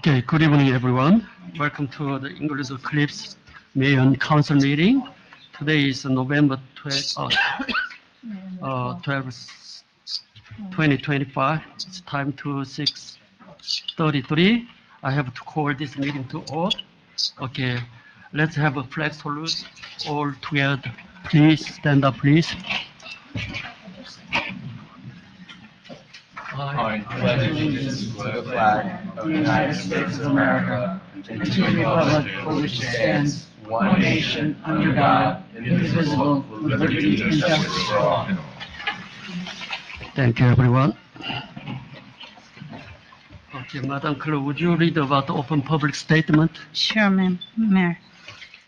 Okay, good evening, everyone. Welcome to the English Cliffs Mayor and Council meeting. Today is November 12, 2025. It's time to 6:33. I have to call this meeting to order. Okay, let's have a flag salute all together. Please stand up, please. I pledge allegiance to the flag of the United States of America and to the republic for which it stands, one nation, under God, indivisible, with liberty and justice for all. Thank you, everyone. Okay, Madam Clerk, would you read about the open public statement? Sure, Mayor.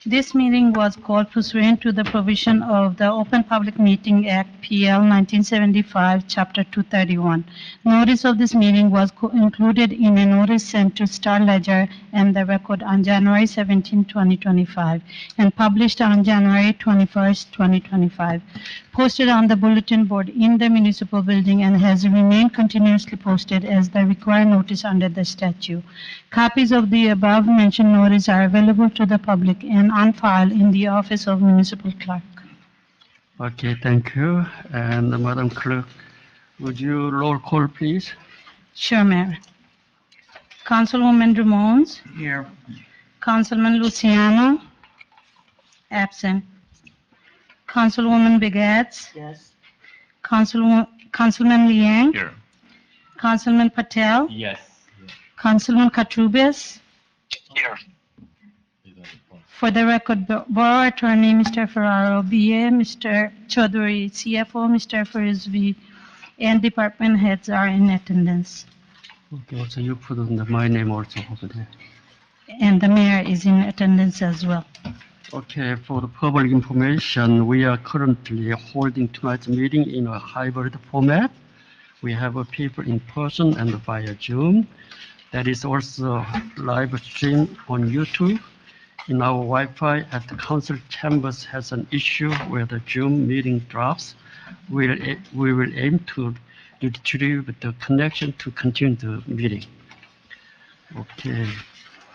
This meeting was called pursuant to the provision of the Open Public Meeting Act, PL 1975, Chapter 231. Notice of this meeting was included in a notice sent to Star Ledger and the Record on January 17, 2025, and published on January 21, 2025. Posted on the bulletin board in the municipal building and has remained continuously posted as the required notice under the statute. Copies of the above mentioned notice are available to the public and on file in the office of municipal clerk. Okay, thank you. And Madam Clerk, would you roll call, please? Sure, Mayor. Councilwoman Ramones? Here. Councilman Luciano? Absent. Councilwoman Begets? Yes. Councilman Liang? Here. Councilman Patel? Yes. Councilman Katrubis? Here. For the record, Borough Attorney, Mr. Ferraro, BA, Mr. Chaudhary, CFO, Mr. Frisbee, and department heads are in attendance. Okay, also you put on my name also over there. And the mayor is in attendance as well. Okay, for the public information, we are currently holding tonight's meeting in a hybrid format. We have people in person and via Zoom. That is also live streamed on YouTube. In our Wi-Fi at the council chambers has an issue where the Zoom meeting drops. We will aim to retrieve the connection to continue the meeting. Okay,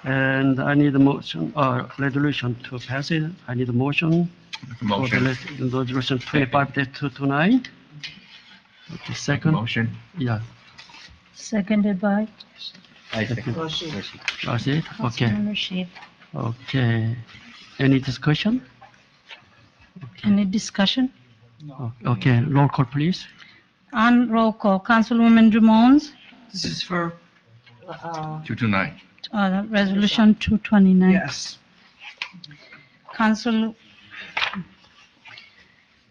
and I need a motion, resolution to pass it. I need a motion. Motion. For the resolution 25-229. Okay, second. Motion. Yeah. Seconded by I second. That's it. Okay. Councilman Rashid. Okay. Any discussion? Any discussion? Okay, roll call, please. On roll call, Councilwoman Ramones, This is for, 229. Resolution 229. yes.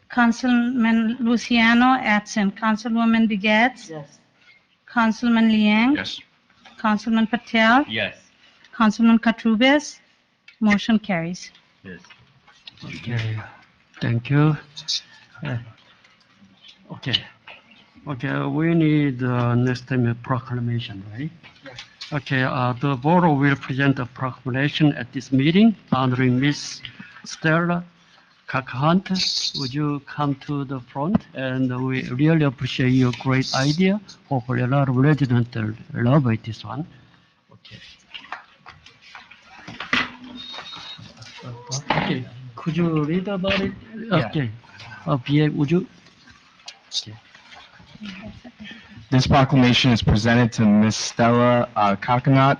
Councilman Luciano, absent. Councilwoman Begets? Yes. Councilman Liang? Yes. Councilman Patel? Yes. Councilman Katrubis? Motion carries. Yes. Okay, thank you. Okay. Okay, we need next time a proclamation, right? Yes. Okay, the borough will present a proclamation at this meeting honoring Miss Stella Hunt. Would you come to the front? And we really appreciate your great idea. Hopefully a lot of residents love it, this one. Okay. Okay, could you read about it? Okay. BA, would you? Okay. This proclamation is presented to Miss Stella Coconut.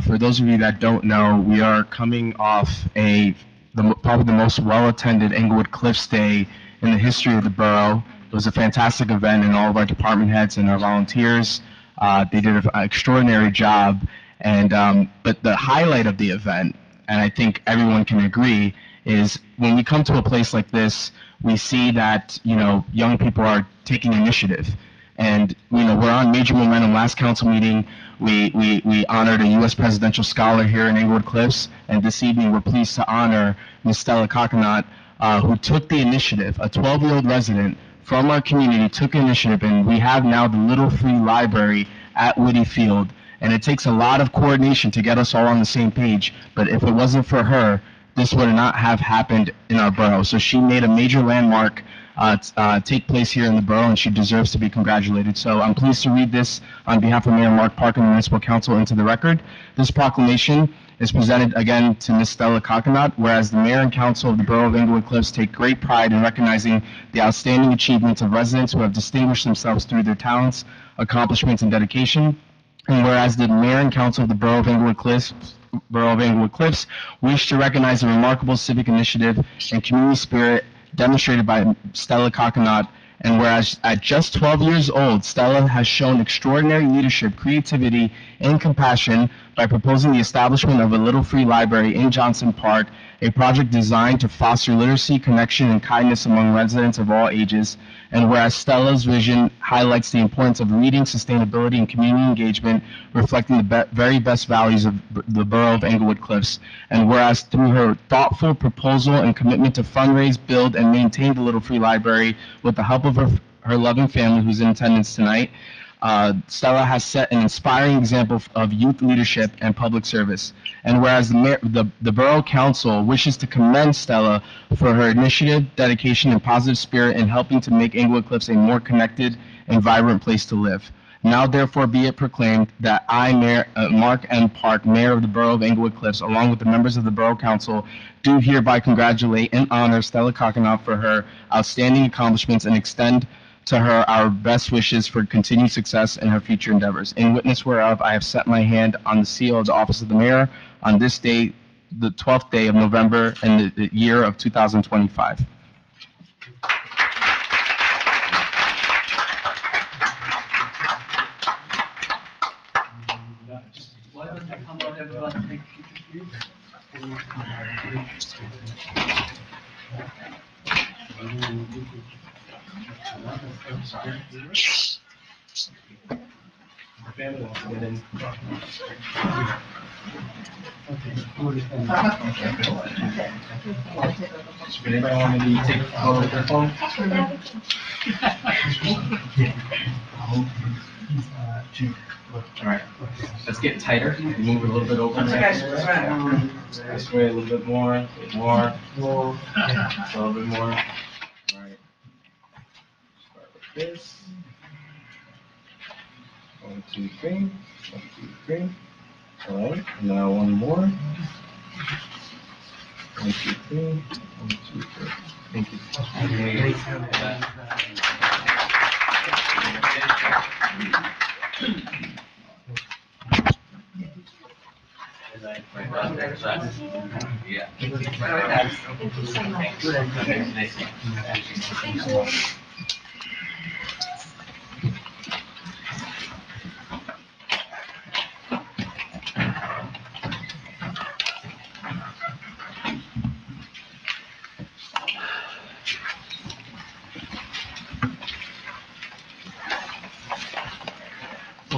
For those of you that don't know, we are coming off probably the most well-attended Englewood Cliffs Day in the history of the borough. It was a fantastic event, and all of our department heads and our volunteers, they did an extraordinary job. And but the highlight of the event, and I think everyone can agree, is when we come to a place like this, we see that, you know, young people are taking initiative. And, you know, we're on major momentum. Last council meeting, we honored a U.S. presidential scholar here in Englewood Cliffs. And this evening, we're pleased to honor Ms. Stella Coconut, who took the initiative. A 12-year-old resident from our community took initiative, and we have now the Little Free Library at Whitty Field. And it takes a lot of coordination to get us all on the same page. But if it wasn't for her, this would not have happened in our borough. So she made a major landmark take place here in the borough, and she deserves to be congratulated. So I'm pleased to read this on behalf of Mayor Mark Park and the Municipal Council into the record. This proclamation is presented again to Ms. Stella Coconut, whereas the Mayor and Council of the Borough of Englewood Cliffs take great pride in recognizing the outstanding achievements of residents who have distinguished themselves through their talents, accomplishments, and dedication. And whereas the Mayor and Council of the Borough of Englewood Cliffs wish to recognize the remarkable civic initiative and community spirit demonstrated by Stella Coconut, and whereas at just 12 years old, Stella has shown extraordinary leadership, creativity, and compassion by proposing the establishment of a Little Free Library in Johnson Park, a project designed to foster literacy, connection, and kindness among residents of all ages. And whereas Stella's vision highlights the importance of reading, sustainability, and community engagement, reflecting the very best values of the Borough of Englewood Cliffs. And whereas through her thoughtful proposal and commitment to fundraise, build, and maintain the Little Free Library with the help of her loving family who's in attendance tonight, Stella has set an inspiring example of youth leadership and public service. And whereas the Borough Council wishes to commend Stella for her initiative, dedication, and positive spirit in helping to make Englewood Cliffs a more connected and vibrant place to live. Now therefore be it proclaimed that I, Mayor Mark M. Park, Mayor of the Borough of Englewood Cliffs, along with the members of the Borough Council, do hereby congratulate and honor Stella Coconut for her outstanding accomplishments and extend to her our best wishes for continued success in her future endeavors. In witness whereof, I have set my hand on the seal of the office of the mayor on this day, the 12th day of November in the year of 2025. Anybody want me to take a photo with their phone? All right, let's get tighter. Move it a little bit over. This way, a little bit more, a little bit more. A little bit more. All right. Start with this. 1, 2, 3. 1, 2, 3. All right, now one more. 1, 2, 3. 1, 2, 3. Thank you.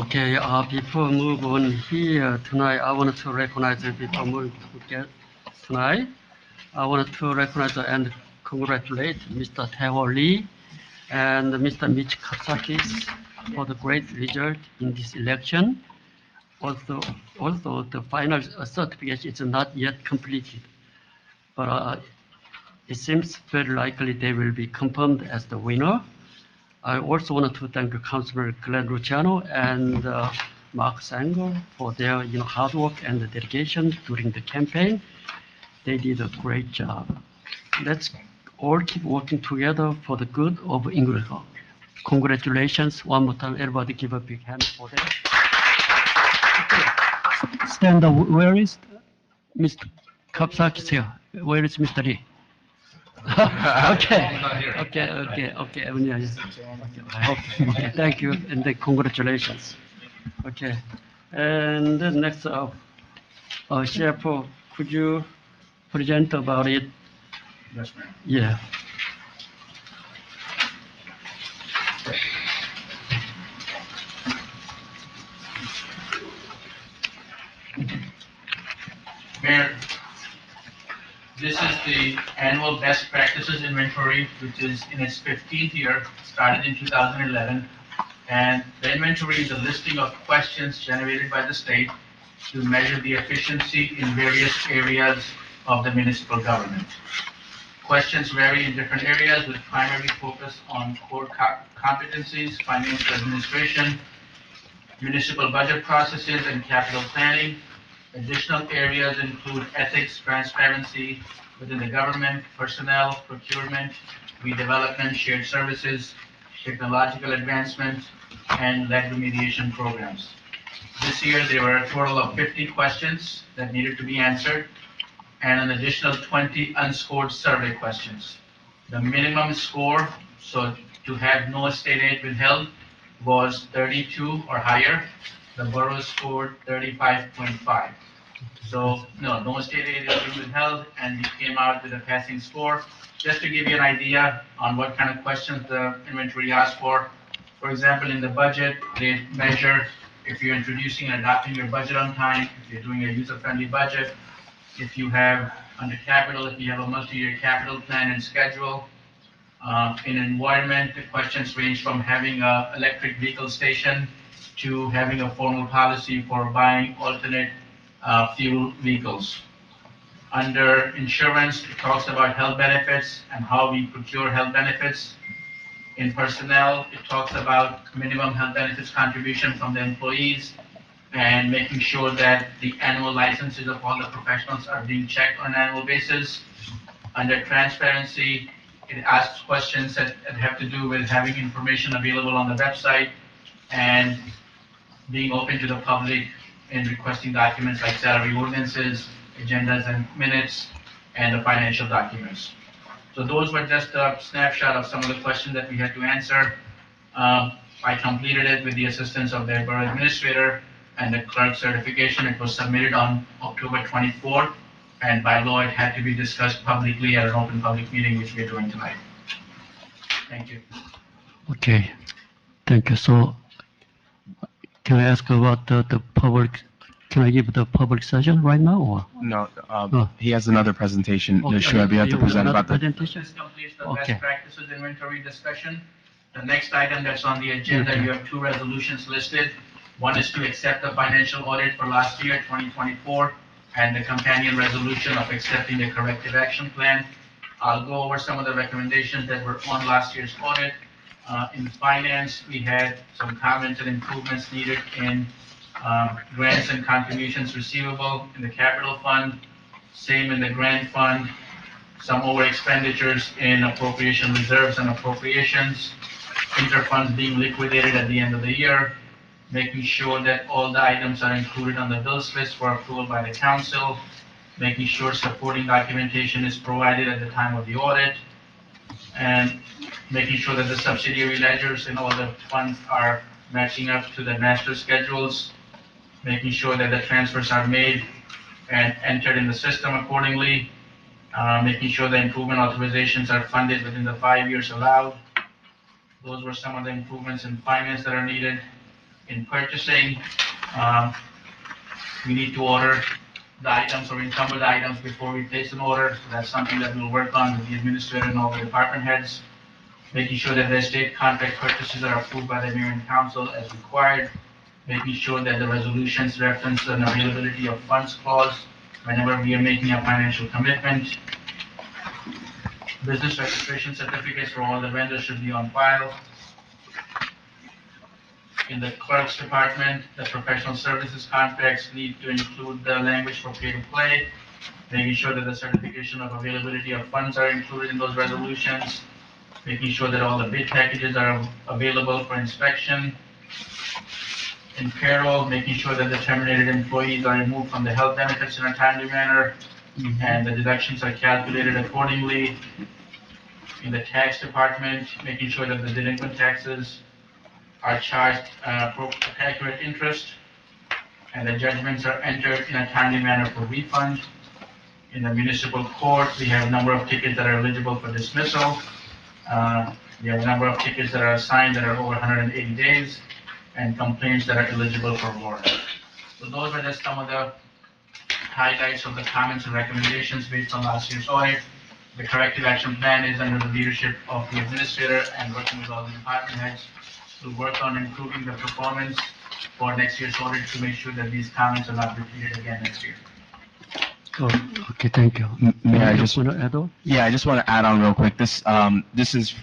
Okay, before move on here tonight, I wanted to recognize before moving to tonight, I wanted to recognize and congratulate Mr. Tae Lee and Mr. Mitch Kapsakis for the great result in this election. Also the final certification is not yet completed, but it seems very likely they will be confirmed as the winner. I also wanted to thank Councilor Glenn Luciano and Mark Sanger for their hard work and dedication during the campaign. They did a great job. Let's all keep working together for the good of Englewood. Congratulations one more time. Everybody give a big hand for them. Stand up. Where is Mr. Kapsakis here? Where is Mr. Lee? Okay. I hope. Okay, thank you, and then congratulations. Okay, and then next up, Sheriff, could you present about it? Yes, ma'am. Yeah. Mayor, this is the annual best practices inventory, which is in its 15th year, started in 2011. And the inventory is a listing of questions generated by the state to measure the efficiency in various areas of the municipal government. Questions vary in different areas with primary focus on core competencies, financial administration, municipal budget processes, and capital planning. Additional areas include ethics, transparency within the government, personnel, procurement, redevelopment, shared services, technological advancement, and lead remediation programs. This year, there were a total of 50 questions that needed to be answered, and an additional 20 unscored survey questions. The minimum score, so to have no state aid withheld, was 32 or higher. The borough scored 35.5. So, no state aid is being withheld, and we came out with a passing score. Just to give you an idea on what kind of questions the inventory asked for. For example, in the budget, they measure if you're introducing and adopting your budget on time, if you're doing a user-friendly budget, if you have, under capital, if you have a multi-year capital plan and schedule. In environment, the questions range from having an electric vehicle station to having a formal policy for buying alternate fuel vehicles. Under insurance, it talks about health benefits and how we procure health benefits. In personnel, it talks about minimum health benefits contribution from the employees and making sure that the annual licenses of all the professionals are being checked on an annual basis. Under transparency, it asks questions that have to do with having information available on the website and being open to the public in requesting documents like salary ordinances, agendas and minutes, and the financial documents. So those were just a snapshot of some of the questions that we had to answer. I completed it with the assistance of the borough administrator and the clerk certification. It was submitted on October 24th, and by law, it had to be discussed publicly at an open public meeting, which we are doing tonight. Thank you. Okay, thank you. So, can I ask about the public, can I give the public session right now, or? No, Oh. he has another presentation. Okay, Should I be able to you want present another about the? presentation? This completes the Okay. best practices inventory discussion. The next item that's on the agenda, you have two resolutions listed. One is to accept the financial audit for last year, 2024, and the companion resolution of accepting the corrective action plan. I'll go over some of the recommendations that were on last year's audit. In finance, we had some comments and improvements needed in grants and contributions receivable in the capital fund, same in the grant fund, some over expenditures in appropriation reserves and appropriations, interfunds being liquidated at the end of the year, making sure that all the items are included on the bills list for approval by the council, making sure supporting documentation is provided at the time of the audit, and making sure that the subsidiary ledgers and all the funds are matching up to the master schedules, making sure that the transfers are made and entered in the system accordingly, making sure the improvement authorizations are funded within the 5 years allowed. Those were some of the improvements in finance that are needed. In purchasing, we need to order the items or encumber the items before we place an order. So that's something that we'll work on with the administrator and all the department heads. Making sure that the state contract purchases are approved by the mayor and council as required. Making sure that the resolutions reference an availability of funds clause whenever we are making a financial commitment. Business registration certificates for all the vendors should be on file. In the clerk's department, the professional services contracts need to include the language for pay to play, making sure that the certification of availability of funds are included in those resolutions, making sure that all the bid packages are available for inspection. In payroll, making sure that the terminated employees are removed from the health benefits in a timely manner, and the deductions are calculated accordingly. In the tax department, making sure that the delinquent taxes are charged accurate interest, and the judgments are entered in a timely manner for refund. In the municipal court, we have a number of tickets that are eligible for dismissal. We have a number of tickets that are assigned that are over 180 days, and complaints that are eligible for warrant. So those are just some of the highlights of the comments and recommendations based on last year's audit. The corrective action plan is under the leadership of the administrator and working with all the department heads to work on improving the performance for next year's audit to make sure that these comments are not repeated again next year. Oh, okay, thank you. May I just, want to add on? yeah, I just want to add on real quick. This is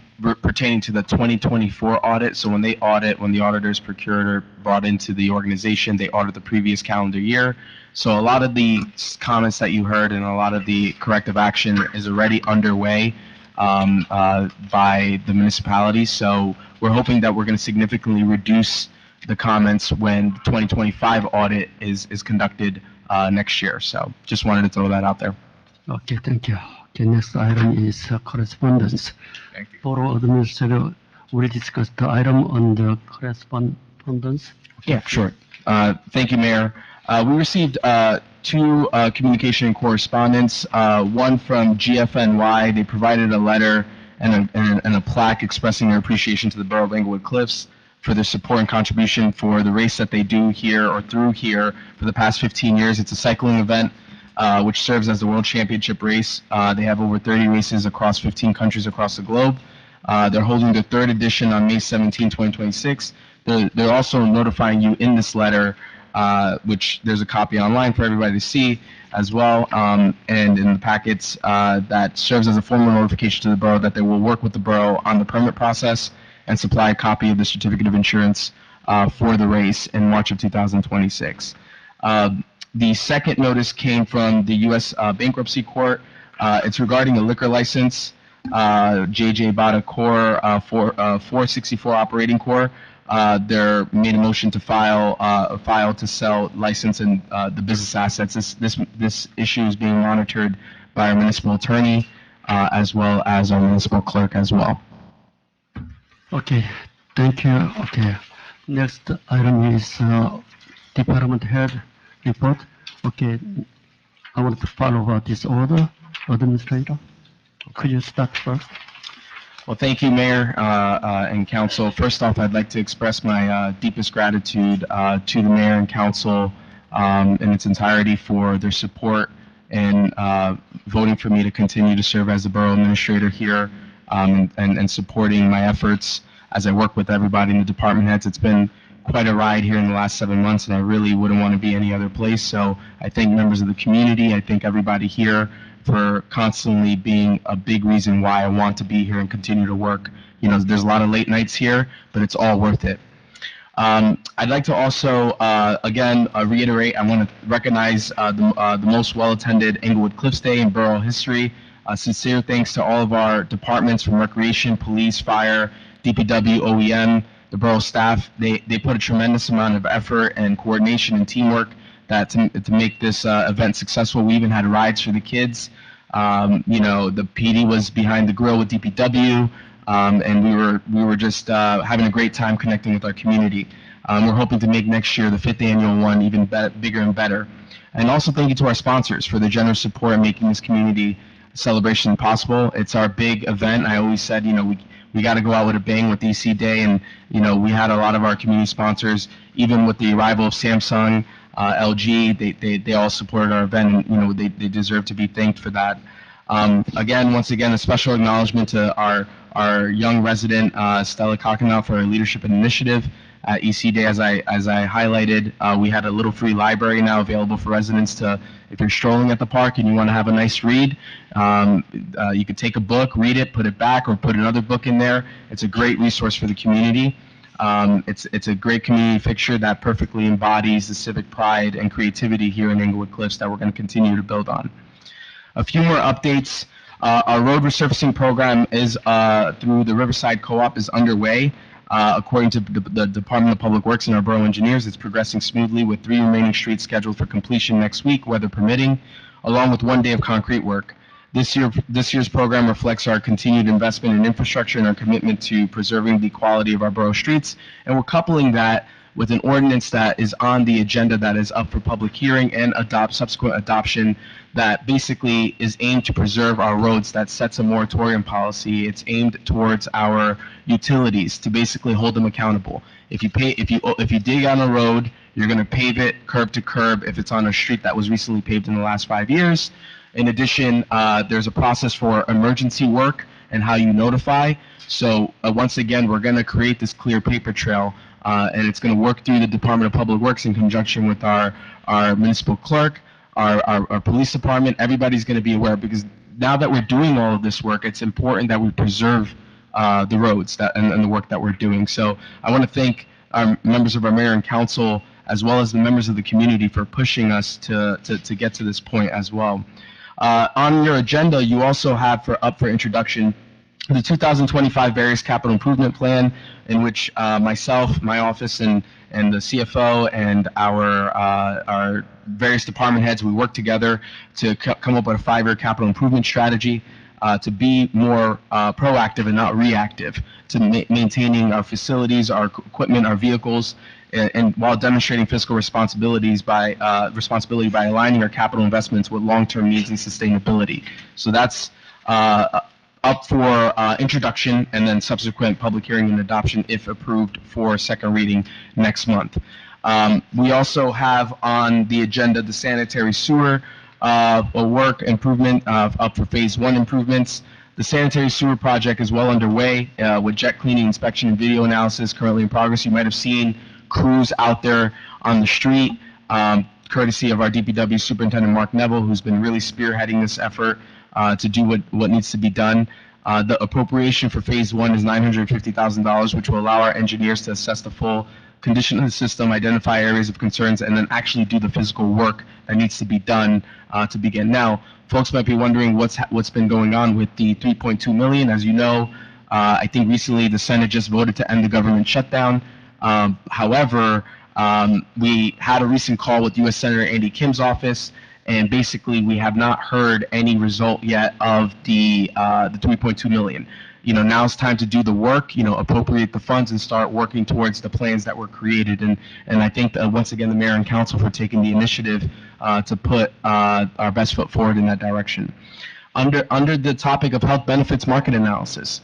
pertaining to the 2024 audit. So when they audit, when the auditors procured or brought into the organization, they audit the previous calendar year. So a lot of the comments that you heard and a lot of the corrective action is already underway by the municipality. So we're hoping that we're going to significantly reduce the comments when the 2025 audit is conducted next year. So just wanted to throw that out there. Okay, thank you. Okay, next item is correspondence. Thank you. Borough Administrator will discuss the item on the correspondence. Yeah, sure. Thank you, Mayor. We received two communication and correspondence, one from GFNY. They provided a letter and a plaque expressing their appreciation to the Borough of Englewood Cliffs for their support and contribution for the race that they do here or through here for the past 15 years. It's a cycling event which serves as the World Championship race. They have over 30 races across 15 countries across the globe. They're holding their third edition on May 17, 2026. They're also notifying you in this letter, which there's a copy online for everybody to see as well, and in the packets that serves as a formal notification to the borough that they will work with the borough on the permit process and supply a copy of the certificate of insurance for the race in March of 2026. The second notice came from the U.S. Bankruptcy Court. It's regarding a liquor license, JJ Bada Corp. 464 Operating Corp. They're made a motion to file to sell license and the business assets. This issue is being monitored by our municipal attorney as well as our municipal clerk as well. Okay, thank you. Okay, next item is department head report. Okay, I want to follow this order. Administrator, could you start first? Well, thank you, Mayor and Council. First off, I'd like to express my deepest gratitude to the Mayor and Council in its entirety for their support and voting for me to continue to serve as the Borough Administrator here and supporting my efforts as I work with everybody in the department heads. It's been quite a ride here in the last 7 months, and I really wouldn't want to be any other place. So I thank members of the community. I thank everybody here for constantly being a big reason why I want to be here and continue to work. You know, there's a lot of late nights here, but it's all worth it. I'd like to also, again, reiterate, I want to recognize the most well-attended Englewood Cliffs Day in borough history. Sincere thanks to all of our departments from Recreation, Police, Fire, DPW, OEM, the borough staff. They put a tremendous amount of effort and coordination and teamwork to make this event successful. We even had rides for the kids. You know, the PD was behind the grill with DPW, and we were just having a great time connecting with our community. We're hoping to make next year, the 5th annual one, even bigger and better. And also thank you to our sponsors for the generous support in making this community celebration possible. It's our big event. I always said, you know, we got to go out with a bang with EC Day, and you know, we had a lot of our community sponsors, even with the arrival of Samsung, LG, they all supported our event, and you know, they deserve to be thanked for that. Once again, a special acknowledgement to our young resident Stella Coconut for her leadership and initiative at EC Day. As I highlighted, we had a little free library now available for residents to, if you're strolling at the park and you want to have a nice read, you could take a book, read it, put it back, or put another book in there. It's a great resource for the community. It's a great community fixture that perfectly embodies the civic pride and creativity here in Englewood Cliffs that we're going to continue to build on. A few more updates. Our road resurfacing program is through the Riverside Co-op is underway. According to the Department of Public Works and our borough engineers, it's progressing smoothly with 3 remaining streets scheduled for completion next week, weather permitting, along with 1 day of concrete work. This year's program reflects our continued investment in infrastructure and our commitment to preserving the quality of our borough streets, and we're coupling that with an ordinance that is on the agenda that is up for public hearing and subsequent adoption that basically is aimed to preserve our roads, that sets a moratorium policy. It's aimed towards our utilities to basically hold them accountable. If you dig on a road, you're going to pave it curb to curb if it's on a street that was recently paved in the last 5 years. In addition, there's a process for emergency work and how you notify. So once again, we're going to create this clear paper trail, and it's going to work through the Department of Public Works in conjunction with our municipal clerk, our police department. Everybody's going to be aware, because now that we're doing all of this work, it's important that we preserve the roads and the work that we're doing. So I want to thank our members of our mayor and council, as well as the members of the community, for pushing us to get to this point as well. On your agenda, you also have up for introduction the 2025 various capital improvement plan, in which myself, my office, and the CFO and our various department heads, we work together to come up with a 5-year capital improvement strategy to be more proactive and not reactive to maintaining our facilities, our equipment, our vehicles, and while demonstrating fiscal responsibility by aligning our capital investments with long-term needs and sustainability. So that's up for introduction and then subsequent public hearing and adoption, if approved, for second reading next month. We also have on the agenda the sanitary sewer work improvement up for phase 1 improvements. The sanitary sewer project is well underway with jet cleaning, inspection, and video analysis currently in progress. You might have seen crews out there on the street, courtesy of our DPW Superintendent Mark Neville, who's been really spearheading this effort to do what needs to be done. The appropriation for phase 1 is $950,000, which will allow our engineers to assess the full condition of the system, identify areas of concerns, and then actually do the physical work that needs to be done to begin. Now, folks might be wondering what's been going on with the $3.2 million. As you know, I think recently the Senate just voted to end the government shutdown. However, we had a recent call with U.S. Senator Andy Kim's office, and basically we have not heard any result yet of the $3.2 million. Now it's time to do the work, appropriate the funds and start working towards the plans that were created. And I think that once again, the mayor and council for taking the initiative to put our best foot forward in that direction. Under the topic of health benefits market analysis,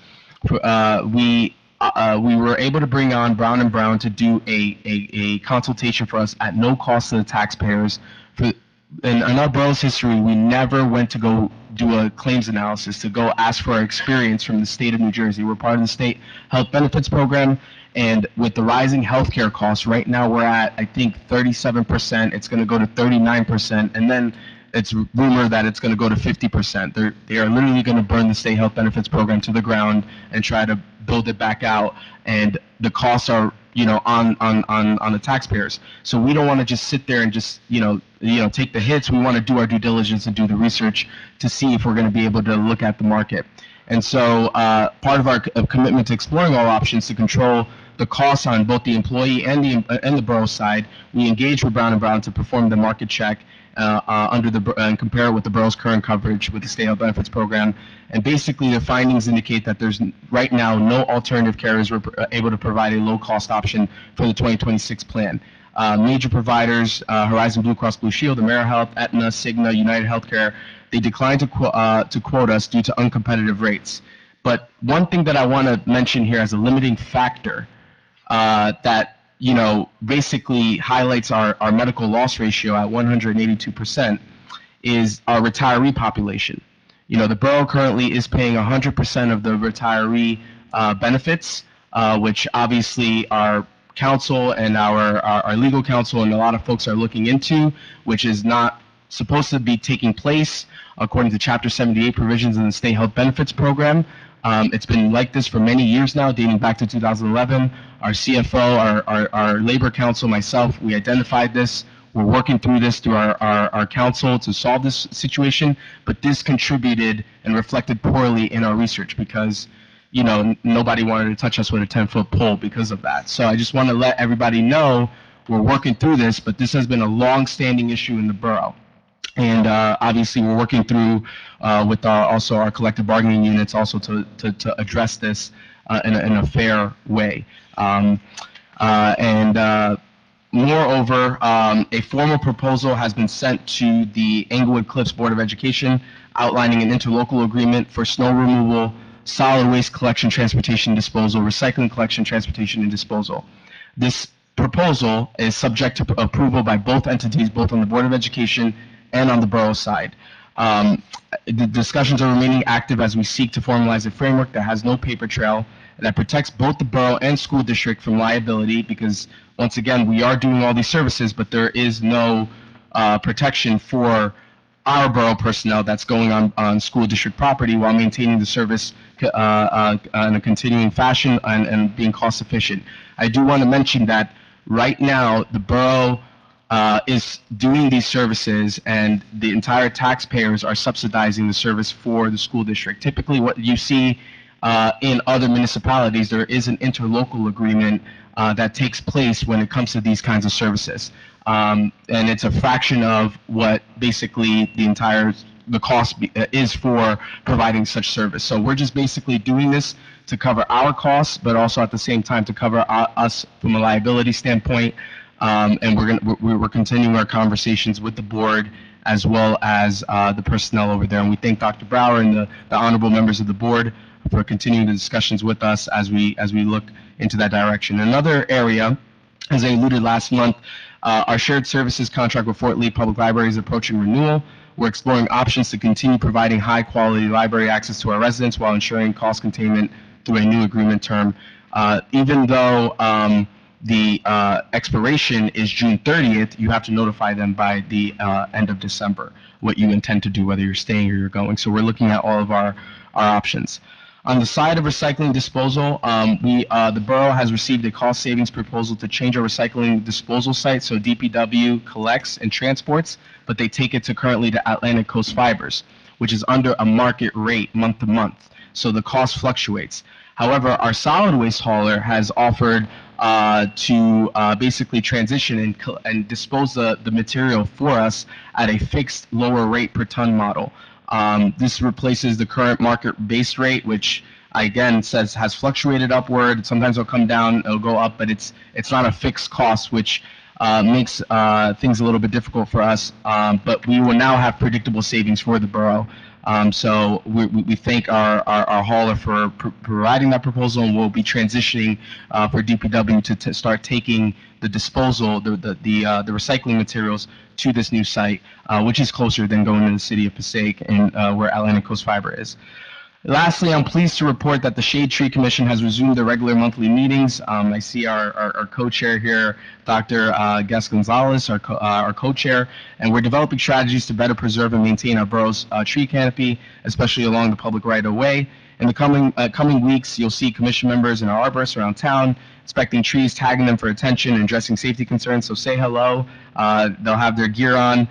we were able to bring on Brown & Brown to do a consultation for us at no cost to the taxpayers. In our borough's history, we never went to go do a claims analysis to go ask for our experience from the state of New Jersey. We're part of the state health benefits program, and with the rising healthcare costs, right now we're at, I think, 37%. It's going to go to 39%, and then it's rumored that it's going to go to 50%. They are literally going to burn the state health benefits program to the ground and try to build it back out, and the costs are on the taxpayers. So we don't want to just sit there and just take the hits. We want to do our due diligence and do the research to see if we're going to be able to look at the market. And so part of our commitment to exploring all options to control the costs on both the employee and the borough side, we engaged with Brown & Brown to perform the market check and compare it with the borough's current coverage with the state health benefits program. And basically the findings indicate that there's right now no alternative carriers were able to provide a low-cost option for the 2026 plan. Major providers, Horizon Blue Cross Blue Shield, AmeriHealth, Aetna, Cigna, United Healthcare, they declined to quote us due to uncompetitive rates. But one thing that I want to mention here as a limiting factor that basically highlights our medical loss ratio at 182% is our retiree population. The borough currently is paying 100% of the retiree benefits, which obviously our council and our legal counsel and a lot of folks are looking into, which is not supposed to be taking place according to Chapter 78 provisions in the state health benefits program. It's been like this for many years now, dating back to 2011. Our CFO, our labor council, myself, we identified this. We're working through this through our council to solve this situation, but this contributed and reflected poorly in our research because, nobody wanted to touch us with a 10-foot pole because of that. So I just want to let everybody know we're working through this, but this has been a long-standing issue in the borough. And obviously, we're working through with also our collective bargaining units also to address this in a fair way. Moreover, a formal proposal has been sent to the Englewood Cliffs Board of Education outlining an interlocal agreement for snow removal, solid waste collection, transportation, disposal, recycling collection, transportation, and disposal. This proposal is subject to approval by both entities, both on the Board of Education and on the borough side. The discussions are remaining active as we seek to formalize a framework that has no paper trail and that protects both the borough and school district from liability because, once again, we are doing all these services, but there is no protection for our borough personnel that's going on school district property while maintaining the service in a continuing fashion and being cost efficient. I do want to mention that right now the borough is doing these services and the entire taxpayers are subsidizing the service for the school district. Typically what you see in other municipalities, there is an interlocal agreement that takes place when it comes to these kinds of services. And it's a fraction of what basically the cost is for providing such service. So we're just basically doing this to cover our costs, but also at the same time to cover us from a liability standpoint. And we're continuing our conversations with the board as well as the personnel over there. And we thank Dr. Brower and the honorable members of the board for continuing the discussions with us as we look into that direction. Another area, as I alluded last month, our shared services contract with Fort Lee Public Library is approaching renewal. We're exploring options to continue providing high-quality library access to our residents while ensuring cost containment through a new agreement term. Even though the expiration is June 30th, you have to notify them by the end of December what you intend to do, whether you're staying or you're going. So we're looking at all of our options. On the side of recycling disposal, the borough has received a cost savings proposal to change our recycling disposal site. So DPW collects and transports, but they take it currently to Atlantic Coast Fibers, which is under a market rate month to month. So the cost fluctuates. However, our solid waste hauler has offered to basically transition and dispose the material for us at a fixed lower rate per ton model. This replaces the current market-based rate, which again has fluctuated upward. Sometimes it'll come down, it'll go up, but it's not a fixed cost, which makes things a little bit difficult for us. But we will now have predictable savings for the borough. So we thank our hauler for providing that proposal, and we'll be transitioning for DPW to start taking the disposal, the recycling materials to this new site, which is closer than going to the city of Passaic and where Atlantic Coast Fiber is. Lastly, I'm pleased to report that the Shade Tree Commission has resumed their regular monthly meetings. I see our co-chair here, Dr. Gus Gonzalez, our co-chair, and we're developing strategies to better preserve and maintain our borough's tree canopy, especially along the public right-of-way. In the coming weeks, you'll see commission members and our arborists around town inspecting trees, tagging them for attention, and addressing safety concerns. So say hello. They'll have their gear on.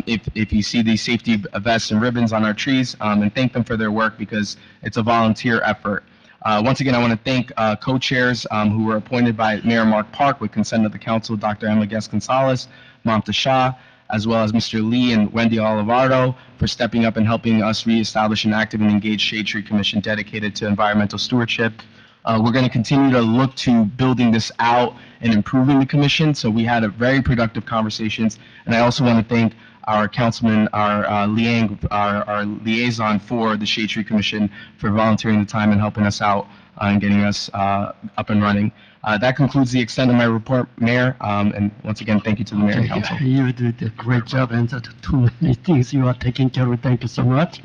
If you see these safety vests and ribbons on our trees, and thank them for their work because it's a volunteer effort. Once again, I want to thank co-chairs who were appointed by Mayor Mark Park with consent of the council, Dr. Emma Guest-Gonzalez, Mamta Shah, as well as Mr. Lee and Wendy Olivardo for stepping up and helping us reestablish an active and engaged Shade Tree Commission dedicated to environmental stewardship. We're going to continue to look to building this out and improving the commission. So we had a very productive conversations, and I also want to thank our councilman, our liaison for the Shade Tree Commission for volunteering the time and helping us out and getting us up and running. That concludes the extent of my report, Mayor. And once again, thank you to the Mayor and Council. You did a great job, and too many things you are taking care of. Thank you so much.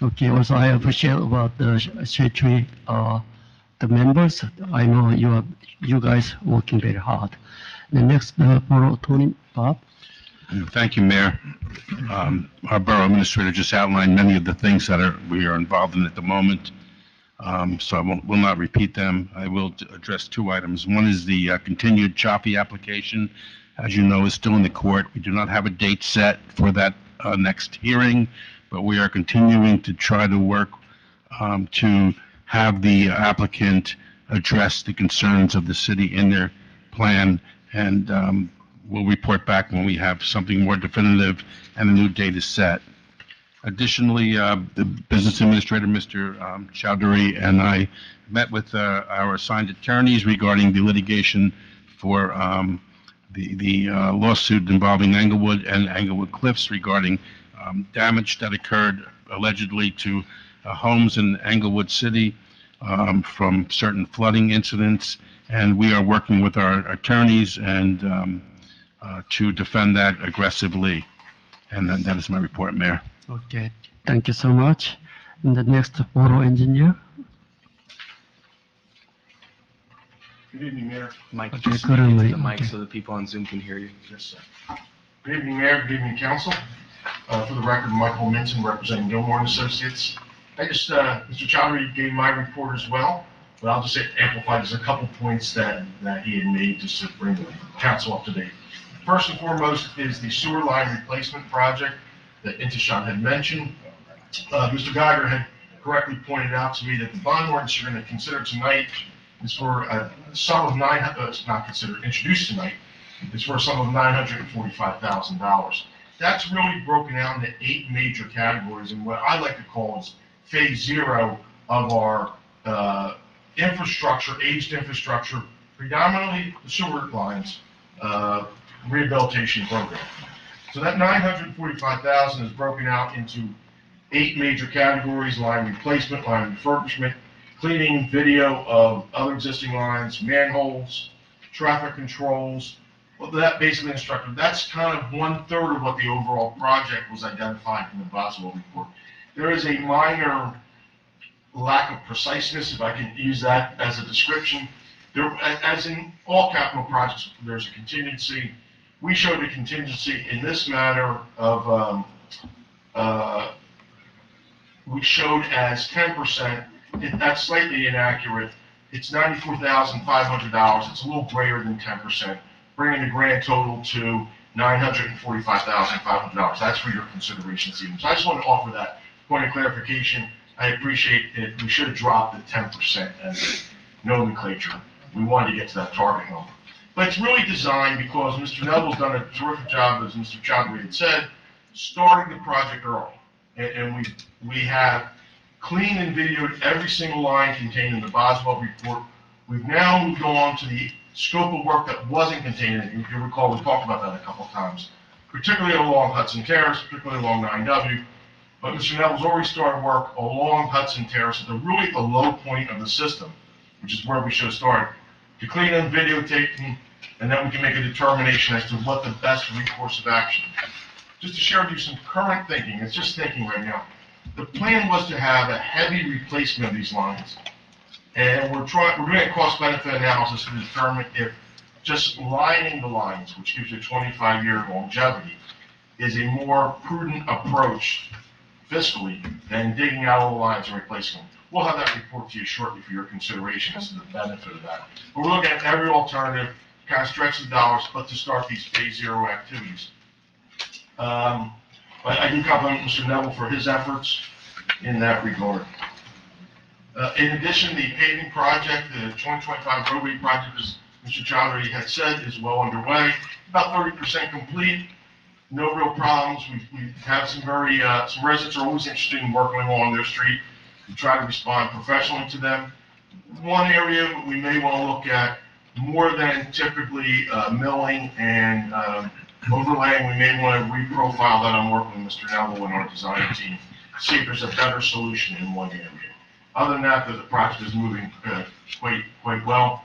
Okay, also I appreciate about the Shade Tree, the members. I know you guys working very hard. The next for Tony, Bob. Thank you, Mayor. Our borough administrator just outlined many of the things that we are involved in at the moment. So I will not repeat them. I will address two items. One is the continued choppy application. As you know, is still in the court. We do not have a date set for that next hearing, but we are continuing to try to work to have the applicant address the concerns of the city in their plan, and we'll report back when we have something more definitive and a new date is set. Additionally, the business administrator, Mr. Chowdhury, and I met with our assigned attorneys regarding the litigation for the lawsuit involving Englewood and Englewood Cliffs regarding damage that occurred allegedly to homes in Englewood City from certain flooding incidents, and we are working with our attorneys and to defend that aggressively. And that is my report, Mayor. Okay, thank you so much. And the next photo engineer. Good evening, Mayor. Mike, Okay, just good speak into evening. the mic Okay. so the people on Zoom can hear you. Yes, sir. Good evening, Mayor. Good evening, Council. For the record, Michael Minton, representing Gilmore and Associates. Mr. Chowdhury gave my report as well, but I'll just amplify just a couple points that he had made just to bring the Council up to date. First and foremost is the sewer line replacement project that Intishan had mentioned. Mr. Geiger had correctly pointed out to me that the bond ordinance you're going to consider tonight is for a sum of introduced tonight, is for a sum of $945,000. That's really broken out into 8 major categories, and what I like to call is phase 0 of our infrastructure, aged infrastructure, predominantly the sewer lines, rehabilitation program. So that $945,000 is broken out into 8 major categories: line replacement, line refurbishment, cleaning, video of other existing lines, manholes, traffic controls. Well, that basically instructed, that's kind of 1/3 of what the overall project was identified in the Boswell report. There is a minor lack of preciseness, if I can use that as a description. There, as in all capital projects, there's a contingency. We showed a contingency in this matter of, we showed as 10%. That's slightly inaccurate. It's $94,500. It's a little greater than 10%, bringing the grand total to $945,500. That's for your consideration this evening. So I just want to offer that point of clarification. I appreciate it. We should have dropped the 10% as nomenclature. We wanted to get to that target number. But it's really designed because Mr. Neville's done a terrific job, as Mr. Chowdhury had said, starting the project early. And we have cleaned and videoed every single line contained in the Boswell report. We've now moved on to the scope of work that wasn't contained in it. If you recall, we talked about that a couple of times, particularly along Hudson Terrace, particularly along 9W. But Mr. Neville's already started work along Hudson Terrace at really the low point of the system, which is where we should have started, to clean them, videotape them, and then we can make a determination as to what the best recourse of action is. Just to share with you some current thinking, it's just thinking right now. The plan was to have a heavy replacement of these lines. And we're doing a cost-benefit analysis to determine if just lining the lines, which gives you a 25-year longevity, is a more prudent approach fiscally than digging out all the lines and replacing them. We'll have that report to you shortly for your consideration as to the benefit of that. But we're looking at every alternative, kind of stretch the dollars, but to start these phase 0 activities. I do compliment Mr. Neville for his efforts in that regard. In addition, the paving project, the 2025 roadway project, as Mr. Chowdhury had said, is well underway. About 30% complete. No real problems. We have some residents are always interested in working along their street. We try to respond professionally to them. One area we may want to look at, more than typically milling and overlaying, we may want to reprofile that. I'm working with Mr. Neville and our design team, see if there's a better solution in one area. Other than that, the project is moving quite well.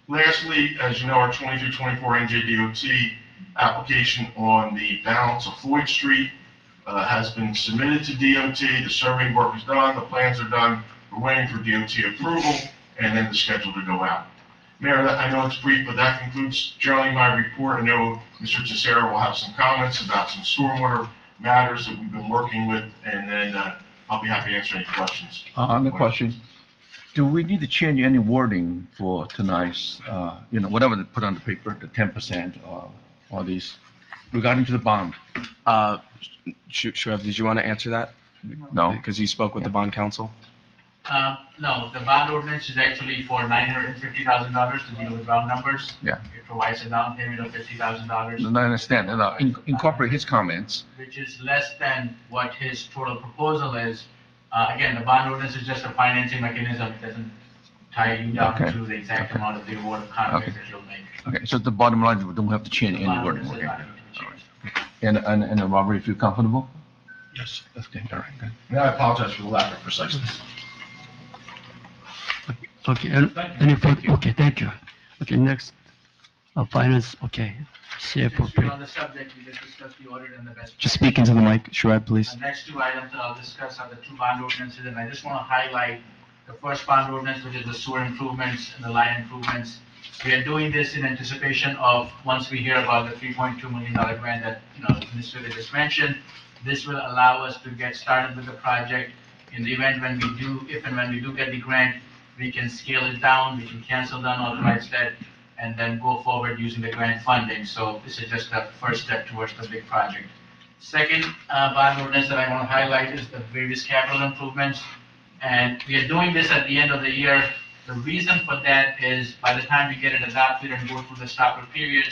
Lastly, as you know, our 23-24 NJDOT application on the balance of Floyd Street has been submitted to DOT. The survey work is done, the plans are done. We're waiting for DOT approval and then the schedule to go out. Mayor, I know it's brief, but that concludes generally my report. I know Mr. Teixeira will have some comments about some stormwater matters that we've been working with, and then I'll be happy to answer any questions. On the question, do we need to change any wording for tonight's, whatever they put on the paper, the 10% or these, regarding to the bond? Shrev, did you want to answer that? No. Because you spoke with the bond counsel? No, the bond ordinance is actually for $950,000 to deal with round numbers. Yeah. It provides a down payment of $50,000. I understand, incorporate his comments. Which is less than what his total proposal is. Again, the bond ordinance is just a financing mechanism. It doesn't tie you down Okay. to the exact amount of the award of contract that you'll make. Okay, so the bottom line, we don't have to change any Bond wording, ordinance okay? does not need to be changed. And Robert, if you're comfortable? Yes. Okay, all right, good. And I apologize for the lack of preciseness. Okay, any further, okay, thank you. Okay, next, finance, okay, CFO. Since we're on the subject, we just discussed the audit and the best. Just speak into the mic, Shrev, please. The next 2 items that I'll discuss are the 2 bond ordinances, and I just want to highlight the first bond ordinance, which is the sewer improvements and the line improvements. We are doing this in anticipation of, once we hear about the $3.2 million grant that, Mr. Village just mentioned, this will allow us to get started with the project. In the event when we do, if and when we do get the grant, we can scale it down, we can cancel the unauthorized debt, and then go forward using the grant funding. So this is just the first step towards the big project. Second bond ordinance that I want to highlight is the various capital improvements. And we are doing this at the end of the year. The reason for that is by the time we get it adopted and go through the stopper period,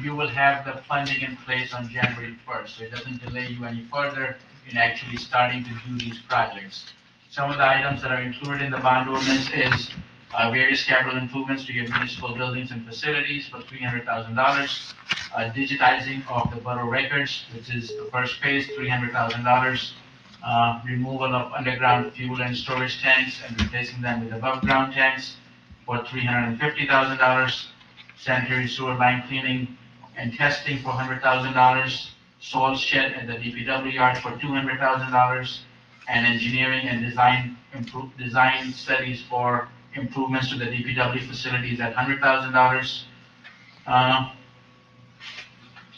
you will have the funding in place on January 1st. So it doesn't delay you any further in actually starting to do these projects. Some of the items that are included in the bond ordinance is various capital improvements to your municipal buildings and facilities for $300,000. Digitizing of the borough records, which is the first phase, $300,000. Removal of underground fuel and storage tanks and replacing them with above ground tanks for $350,000. Sanitary sewer line cleaning and testing for $100,000. Salt shed at the DPW yard for $200,000. And engineering and design studies for improvements to the DPW facilities at $100,000.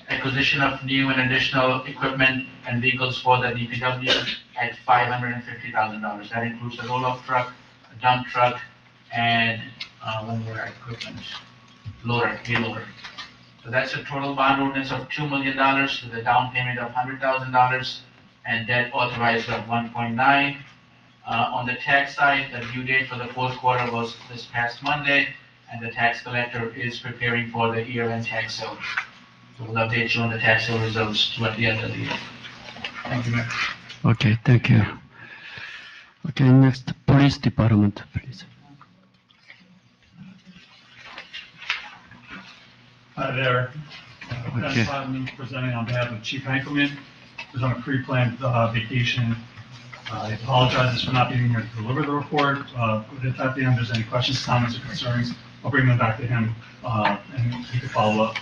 Acquisition of new and additional equipment and vehicles for the DPW at $550,000. That includes a roll-off truck, a dump truck, and one more equipment, hay loader. So that's a total bond ordinance of $2 million with a down payment of $100,000 and debt authorized of 1.9. On the tax side, the due date for the fourth quarter was this past Monday, and the tax collector is preparing for the year-end tax sale. So we'll update you on the tax sale results toward the end of the year. Thank you, Mayor. Okay, thank you. Okay, next, police department, please. Hi there. Okay. Dennis Hodman presenting on behalf of Chief Hankelman, who's on a pre-planned vacation. He apologizes for not being here to deliver the report. If at the end there's any questions, comments, or concerns, I'll bring them back to him and he can follow up.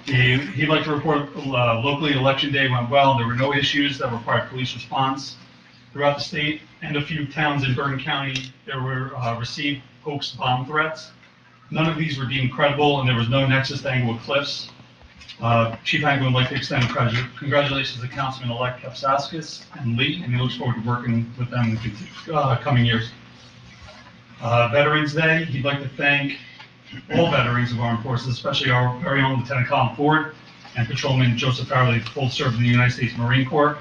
He'd like to report locally election day went well. There were no issues that required police response. Throughout the state and a few towns in Bergen County, there were received hoax bomb threats. None of these were deemed credible, and there was no nexus to Englewood Cliffs. Chief Hankelman would like to extend congratulations to Councilman-elect Kapsaskis and Lee, and he looks forward to working with them in the coming years. Veterans Day, he'd like to thank all veterans of armed forces, especially our very own Lieutenant Colin Ford and Patrolman Joseph Farley, both served in the United States Marine Corps.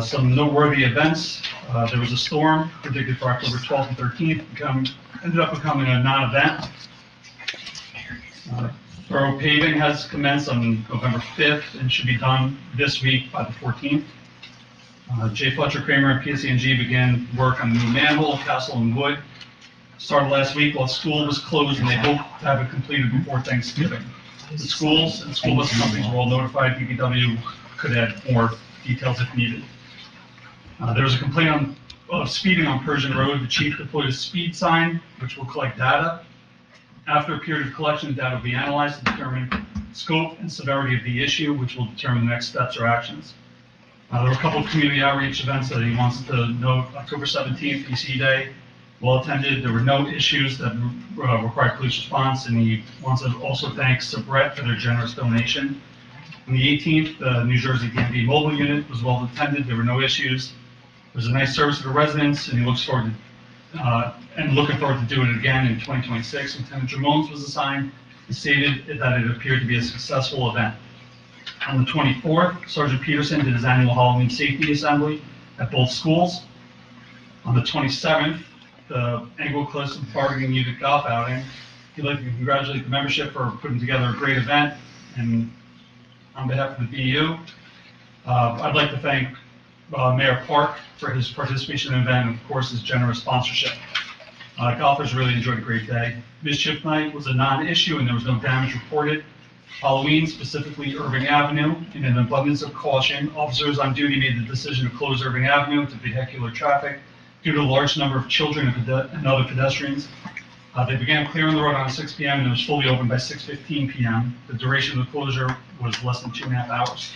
Some noteworthy events. There was a storm predicted for October 12th and 13th, ended up becoming a non-event. Borough paving has commenced on November 5th and should be done this week by the 14th. J. Fletcher Kramer and PSE&G began work on the new manhole, Castle and Wood. Started last week while school was closed, and they hope to have it completed before Thanksgiving. The schools and school bus companies were all notified. DPW could add more details if needed. There was a complaint of speeding on Persian Road. The chief deployed a speed sign, which will collect data. After a period of collection, data will be analyzed to determine scope and severity of the issue, which will determine the next steps or actions. There were a couple of community outreach events that he wants to note. October 17th, PC Day, well attended. There were no issues that required police response, and he wants to also thank Sabret for their generous donation. On the 18th, the New Jersey DMV mobile unit was well attended. There were no issues. It was a nice service to the residents, and he looks forward to looking forward to doing it again in 2026. Lieutenant Jamones was assigned and stated that it appeared to be a successful event. On the 24th, Sergeant Peterson did his annual Halloween safety assembly at both schools. On the 27th, the Englewood Cliffs Bargaining Unit golf outing. He'd like to congratulate the membership for putting together a great event, and on behalf of the BU, I'd like to thank Mayor Park for his participation in the event and, of course, his generous sponsorship. Golfers really enjoyed a great day. Mischief Night was a non-issue and there was no damage reported. Halloween, specifically Irving Avenue, in an abundance of caution, officers on duty made the decision to close Irving Avenue to vehicular traffic due to a large number of children and other pedestrians. They began clearing the road around 6 p.m. and it was fully open by 6:15 p.m. The duration of the closure was less than 2.5 hours.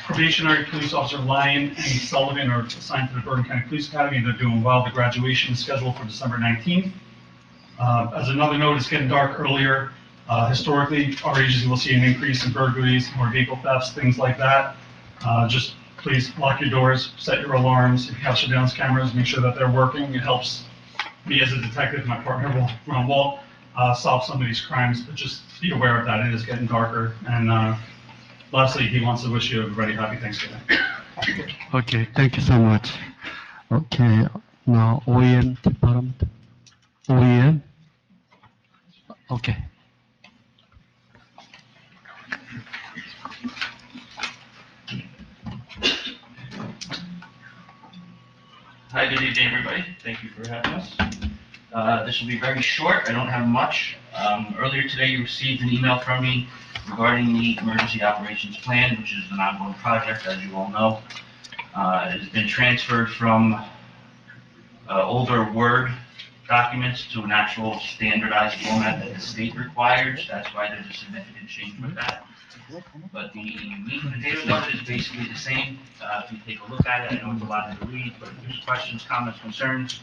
Probationary police officer Lyon and Sullivan are assigned to the Bergen County Police Academy. They're doing well. The graduation is scheduled for December 19th. As another note, it's getting dark earlier. Historically, our agency will see an increase in burglaries, more vehicle thefts, things like that. Just please lock your doors, set your alarms, if you have surveillance cameras, make sure that they're working. It helps me as a detective, my partner, Ron Wall, solve some of these crimes, but just be aware of that. It is getting darker. And lastly, he wants to wish you a very happy Thanksgiving. Okay, thank you so much. Okay, now OEM department. OEM. Okay. Hi, good evening, everybody. Thank you for having us. This will be very short. I don't have much. Earlier today, you received an email from me regarding the emergency operations plan, which is an ongoing project, as you all know. It has been transferred from older Word documents to an actual standardized format that the state requires. That's why there's a significant change with that. But the meat and potatoes of it is basically the same. If you take a look at it, I know it's a lot to read, but if there's questions, comments, concerns,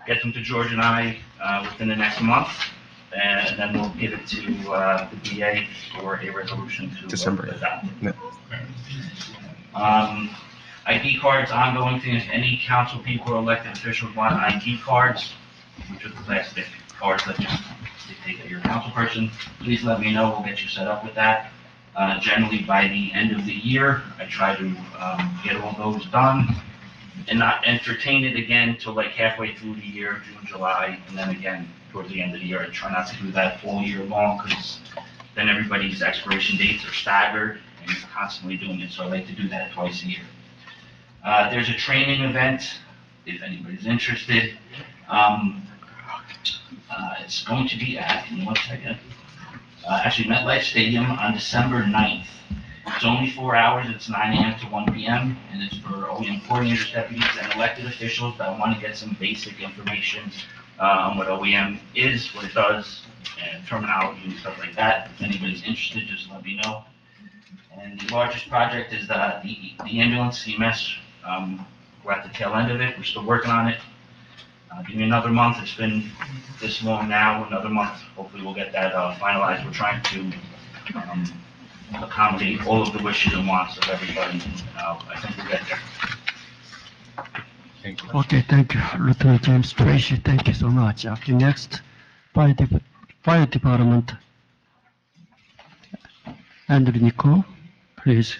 get them to George and I within the next month, and then we'll give it to the DA for a resolution to December. adopt. Yeah. ID cards, ongoing thing is any council people or elected officials want ID cards, which are the plastic cards that just dictate that you're a council person. Please let me know, we'll get you set up with that. Generally, by the end of the year, I try to get all those done and not entertain it again till like halfway through the year, June, July, and then again towards the end of the year. I try not to do that all year long because then everybody's expiration dates are staggered and you're constantly doing it, so I like to do that twice a year. There's a training event, if anybody's interested. It's going to be at, give me 1 second, actually MetLife Stadium on December 9th. It's only 4 hours, it's 9 a.m. to 1 p.m., and it's for OEM coordinators, deputies, and elected officials that want to get some basic information on what OEM is, what it does, and terminology and stuff like that. If anybody's interested, just let me know. And the largest project is the ambulance, CMS. We're at the tail end of it, we're still working on it. Give me another month, it's been this long now, another month, hopefully we'll get that finalized. We're trying to accommodate all of the wishes and wants of everybody, and I think we'll get there. Okay, thank you, Lieutenant James Tracy. Thank you so much. Okay, next, fire department. Andrew Nico, please.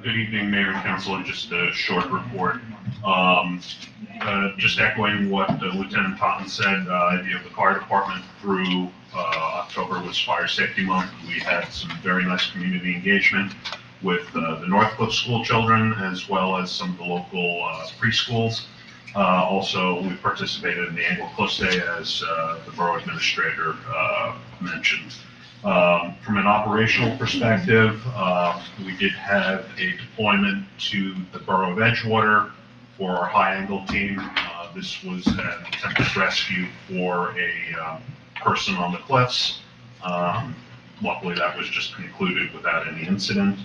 Good evening, Mayor and Council, and just a short report. Just echoing what Lieutenant Totten said, the fire department through October was Fire Safety Month. We had some very nice community engagement with the Northcliffe school children as well as some of the local preschools. Also, we participated in the annual Cliffs Day, as the borough administrator mentioned. From an operational perspective, we did have a deployment to the borough of Edgewater for our high-angle team. This was an attempted rescue for a person on the cliffs. Luckily, that was just concluded without any incident.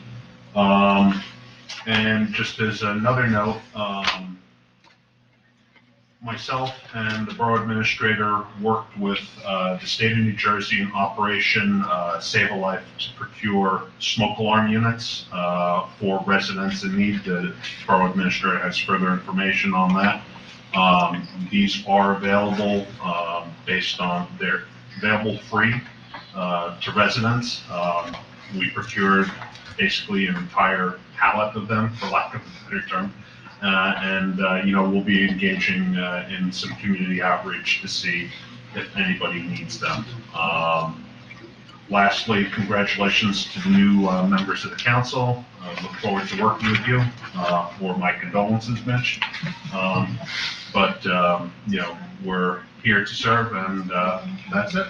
And just as another note, myself and the borough administrator worked with the state of New Jersey in Operation Save a Life to procure smoke alarm units for residents in need. The borough administrator has further information on that. These are available based on, they're available free to residents. We procured basically an entire pallet of them, for lack of a better term. We'll be engaging in some community outreach to see if anybody needs them. Lastly, congratulations to the new members of the council. Look forward to working with you. For my condolences, Mitch. We're here to serve, and that's it.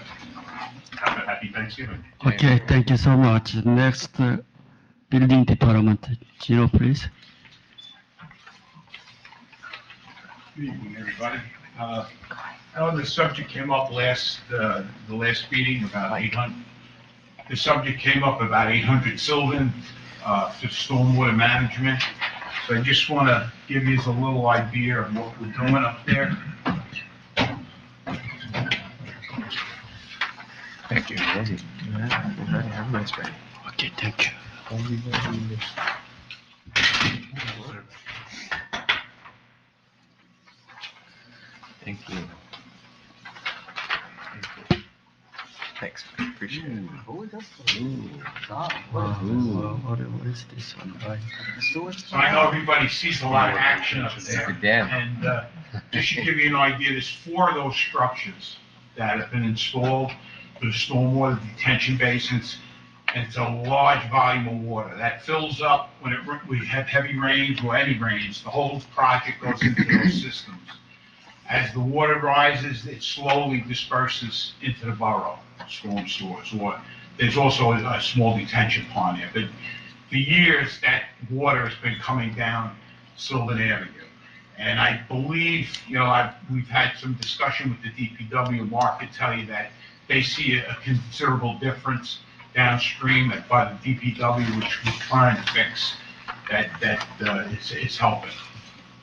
Have a happy Thanksgiving. Okay, thank you so much. Next, building department, Gino, please. Good evening, everybody. I know the subject came up the last meeting about 800. The subject came up about 800 Sylvan to stormwater management. So I just want to give you a little idea of what we're doing up there. Thank you. Everybody's ready. Okay, thank you. Thank you. Thanks. Appreciate it. What is this one? Right. So I know everybody sees a lot of action up there. Good dam. And just to give you an idea, there's 4 of those structures that have been installed for the stormwater detention basins. And it's a large volume of water that fills up when we have heavy rains or any rains. The whole project goes into those systems. As the water rises, it slowly disperses into the borough, storm sewers, or there's also a small detention pond there. But for years, that water has been coming down Sylvan Avenue. And I believe, we've had some discussion with the DPW. Mark could tell you that they see a considerable difference downstream by the DPW, which we're trying to fix, that it's helping.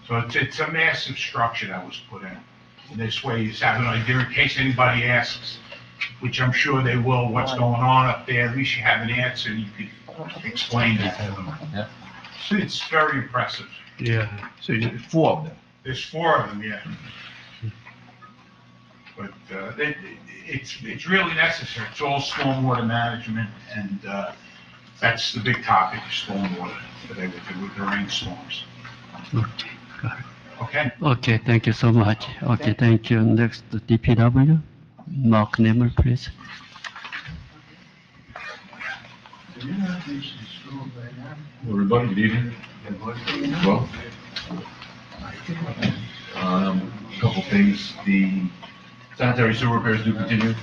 So it's a massive structure that was put in. And this way you have an idea in case anybody asks, which I'm sure they will, what's going on up there, at least you have an answer and you could explain that to them. Yeah. So it's very impressive. Yeah. So there's 4 of them. There's 4 of them, yeah. But it's really necessary. It's all stormwater management, and that's the big topic, is stormwater today with the rainstorms. Okay, got it. Okay? Okay, thank you so much. Okay, thank you. Next, the DPW. Mark Nemel, please. Everybody, good evening. Well, a couple things. The sanitary sewer repairs do continue.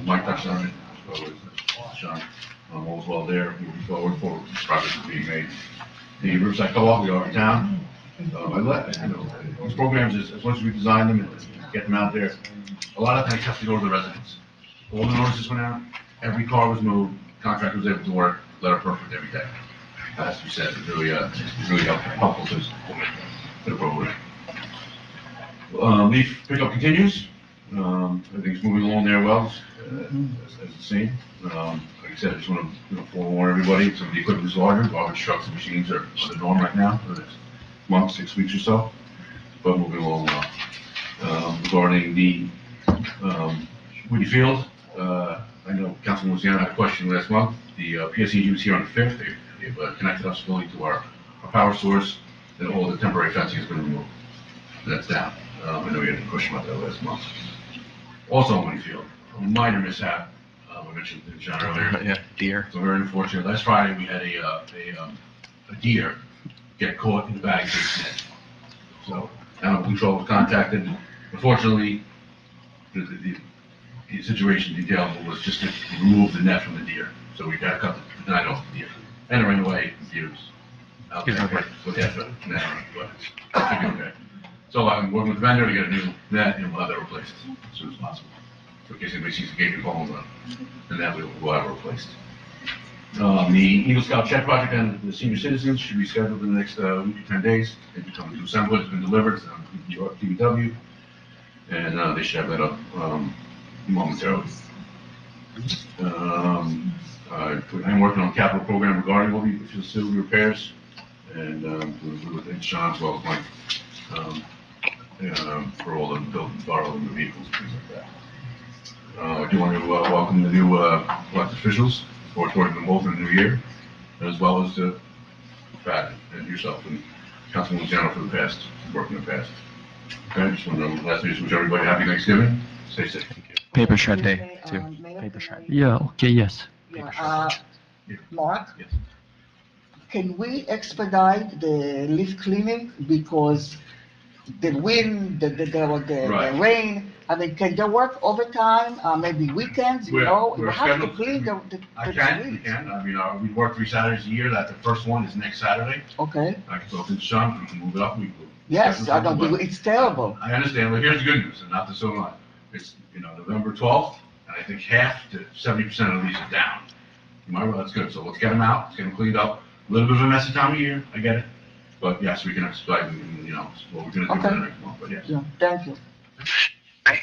Mike touched on it, as well as Sean. All's well there. Moving forward, progress is being made. The Riverside Co-op, we are in town. These programs, as much as we design them and get them out there, a lot of things have to go to the residents. All the notices went out, every car was moved, contractor was able to work, letter perfect every day. As we said, it's really helpful to the program. Leaf pickup continues. Everything's moving along there well, as it's seen. Like I said, I just want to forewarn everybody, some of the equipment is larger, garbage trucks and machines are the norm right now for the next month, 6 weeks or so, but moving along well. Regarding the Woody Field, I know Councilman Luciano had a question last month. The PSEG was here on the 5th. They've connected us fully to our power source, and all the temporary fencing has been removed. That's down. I know we had a question about that last month. Also on Woody Field, a minor mishap. I mentioned in John earlier. Yeah, deer. So very unfortunate. Last Friday, we had a deer get caught in the bag case net. So animal control was contacted. Unfortunately, the situation detailed was just to remove the net from the deer. So we got to cut the net off the deer. And it ran away, the deer was out there. Okay. So they had to net on it, but it should be okay. So I'm working with the vendor to get a new net, and we'll have that replaced as soon as possible. So in case anybody sees the gaping hole in the net, we'll have it replaced. The Eagle Scout check project and the senior citizens should be scheduled in the next week or 10 days. They've been coming to assemble it, it's been delivered to New York DPW, and they should have that up momentarily. I'm working on a capital program regarding all the facility repairs, and with Sean as well as Mike, for all the buildings, borrowing the vehicles, things like that. I do want to welcome the new elected officials. Forward to working them both in the new year, as well as Pat and yourself and Councilman Luciano for the past, work in the past. Okay, I just want to last wish everybody happy Thanksgiving. Stay safe. Paper shred day, too. Paper shred. Yeah, okay, yes. Mark, Yes. can we expedite the leaf cleaning because the wind, the Right. rain? I mean, can they work overtime, maybe weekends, you We're- know? we're You have to scheduled- clean the We streets. can. I mean, we work 3 Saturdays a year. That the first one is next Saturday. Okay, I can talk to Sean, we can move it up. We will yes, schedule I don't something, do, it's terrible. I understand, but here's the good news, and not the silver line. It's, November 12th, and I think half to 70% of these are down. That's good. So let's get them out, let's get them cleaned up. A little bit of a messy time of year, I get it. But yes, we can expect, you know, what we're gonna do for the Okay. next month, but yes. Yeah, thank you.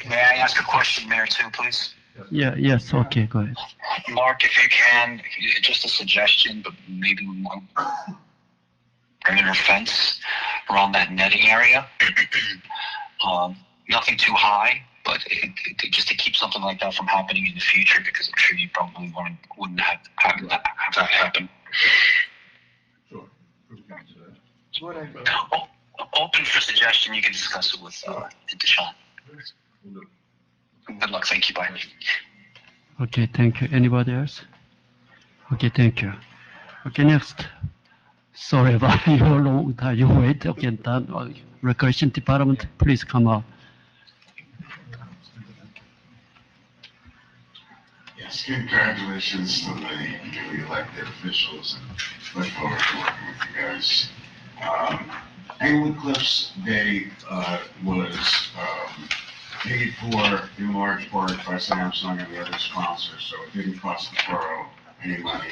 May I ask a question, Mayor, too, please? Yeah, yes, okay, go ahead. Mark, if you can, just a suggestion, but maybe we want perimeter fence around that netting area. Nothing too high, but just to keep something like that from happening in the future, because I'm sure you probably wouldn't have that happen. Sure. We can do that. Good idea. Open for suggestion, you can discuss it with Deshaun. Good luck, thank you, bye. Okay, thank you. Anybody else? Okay, thank you. Okay, next. Sorry about your long time you wait. Okay, done. Recreation Department, please come out. Yes, congratulations to the newly elected officials and look forward to working with you guys. Englewood Cliffs Day was paid for in large part by Samsung and the other sponsors, so it didn't cost the borough any money.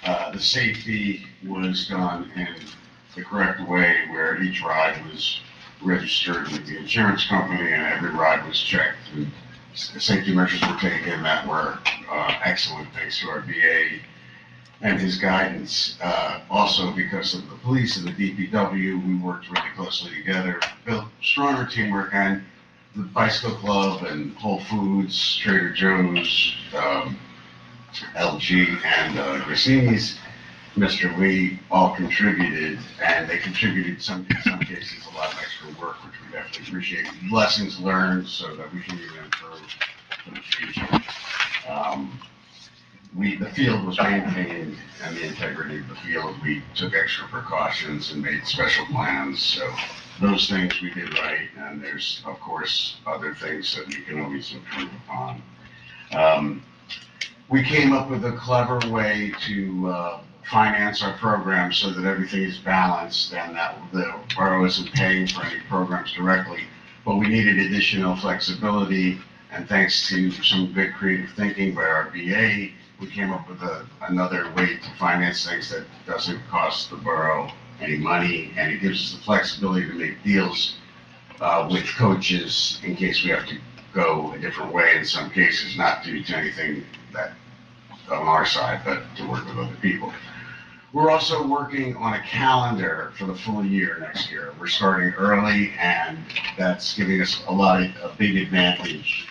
The safety was done in the correct way, where each ride was registered with the insurance company and every ride was checked. And safety measures were taken that were excellent, thanks to our BA and his guidance. Also, because of the police and the DPW, we worked really closely together, built stronger teamwork, and the Bicycle Club and Whole Foods, Trader Joe's, LG, and Grassini's, Mr. Lee, all contributed, and they contributed in some cases a lot of extra work, which we definitely appreciate. Lessons learned so that we can even improve for the future. The field was maintained, and the integrity of the field, we took extra precautions and made special plans, so those things we did right, and there's, of course, other things that we can always improve upon. We came up with a clever way to finance our program so that everything is balanced and that the borough isn't paying for any programs directly, but we needed additional flexibility, and thanks to some good creative thinking by our BA, we came up with another way to finance things that doesn't cost the borough any money, and it gives us the flexibility to make deals with coaches in case we have to go a different way in some cases, not due to anything that on our side, but to work with other people. We're also working on a calendar for the full year next year. We're starting early, and that's giving us a big advantage.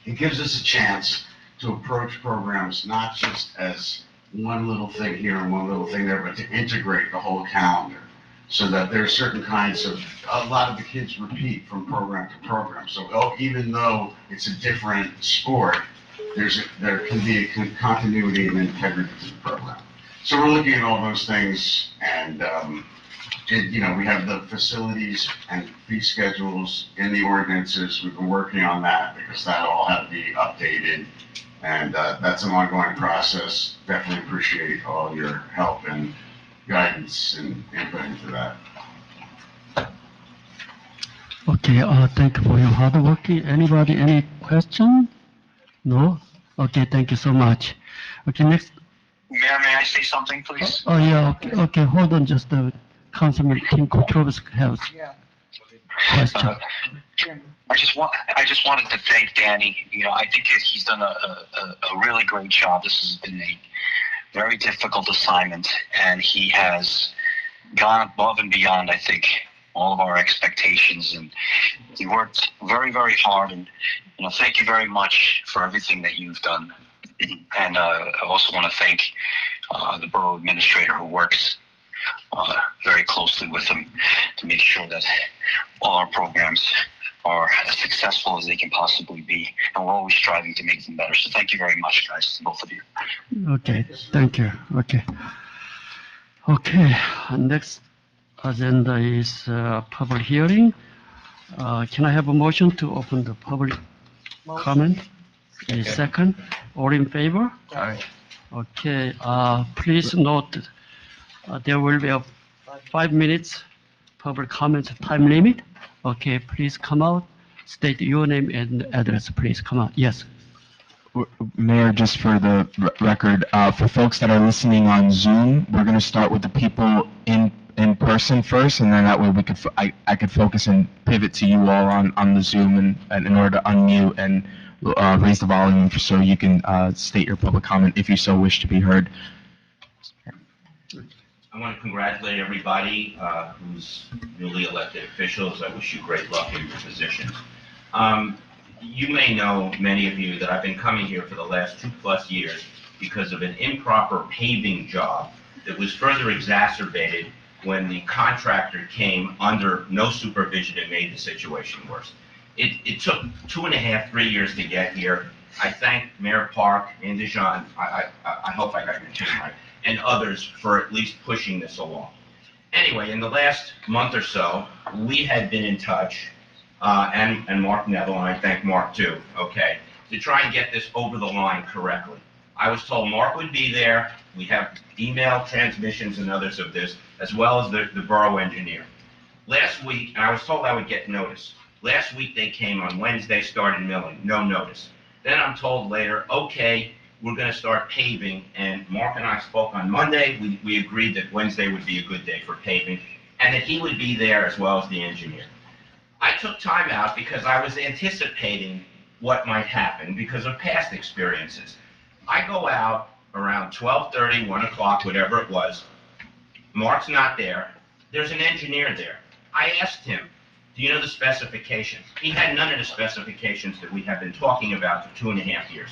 It gives us a chance to approach programs not just as one little thing here and one little thing there, but to integrate the whole calendar, so that there are certain kinds of, a lot of the kids repeat from program to program. So even though it's a different sport, there can be a continuity and integrity to the program. So we're looking at all those things, and we have the facilities and fee schedules in the ordinances. We've been working on that because that all had to be updated, and that's an ongoing process. Definitely appreciate all your help and guidance and input into that. Okay, thank you for your hard work. Anybody, any question? No? Okay, thank you so much. Okay, next. Mayor, may I say something, please? Oh, yeah, okay, hold on, just Councilman Tim Kotrov's has Yeah. question. I just wanted to thank Danny. I think he's done a really great job. This has been a very difficult assignment, and he has gone above and beyond, I think, all of our expectations, and he worked very, very hard, and thank you very much for everything that you've done. And I also want to thank the borough administrator who works very closely with him to make sure that all our programs are as successful as they can possibly be, and we're always striving to make them better. So thank you very much, guys, to both of you. Okay, thank you. Okay, next agenda is public hearing. Can I have a motion to open the public comment? A second. All in favor? Aye. Okay, please note there will be a 5 minutes public comment time limit. Okay, please come out, state your name and address, please come out. Yes. Mayor, just for the record, for folks that are listening on Zoom, we're going to start with the people in in person first, and then that way we could I could focus and pivot to you all on the Zoom and in order to unmute and raise the volume so you can state your public comment if you so wish to be heard. I want to congratulate everybody who's newly elected officials. I wish you great luck in your positions. You may know, many of you, that I've been coming here for the last 2+ years because of an improper paving job that was further exacerbated when the contractor came under no supervision and made the situation worse. It took 2.5, 3 years to get here. I thank Mayor Park and Dijon, I hope I got your name right, and others for at least pushing this along. Anyway, in the last month or so, we had been in touch, and Mark Neville, and I thank Mark too, okay, to try and get this over the line correctly. I was told Mark would be there. We have email transmissions and others of this, as well as the borough engineer. Last week, and I was told I would get notice. Last week they came on Wednesday, started milling, no notice. Then I'm told later, okay, we're going to start paving, and Mark and I spoke on Monday. We agreed that Wednesday would be a good day for paving, and that he would be there as well as the engineer. I took time out because I was anticipating what might happen because of past experiences. I go out around 12:30, 1 o'clock, whatever it was. Mark's not there. There's an engineer there. I asked him, do you know the specifications? He had none of the specifications that we have been talking about for 2.5 years.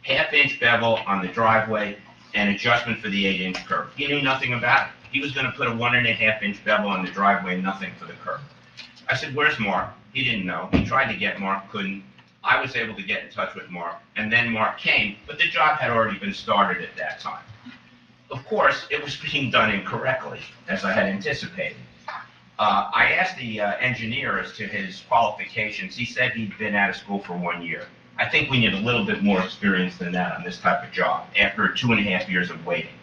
1/2-inch bevel on the driveway and adjustment for the 8-inch curb. He knew nothing about it. He was going to put a 1.5-inch bevel on the driveway and nothing for the curb. I said, where's Mark? He didn't know. He tried to get Mark, couldn't. I was able to get in touch with Mark, and then Mark came, but the job had already been started at that time. Of course, it was being done incorrectly, as I had anticipated. I asked the engineer as to his qualifications. He said he'd been out of school for 1 year. I think we need a little bit more experience than that on this type of job, after 2.5 years of waiting.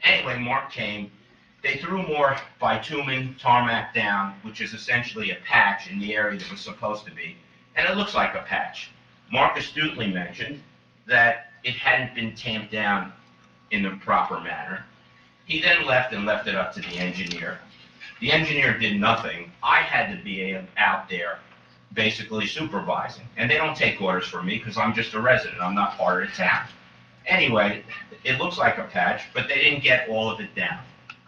Anyway, Mark came. They threw more bitumen tarmac down, which is essentially a patch in the area that was supposed to be, and it looks like a patch. Mark astutely mentioned that it hadn't been tamped down in the proper manner. He then left and left it up to the engineer. The engineer did nothing. I had to be out there basically supervising. And they don't take orders from me because I'm just a resident. I'm not part of the town. Anyway, it looks like a patch, but they didn't get all of it down.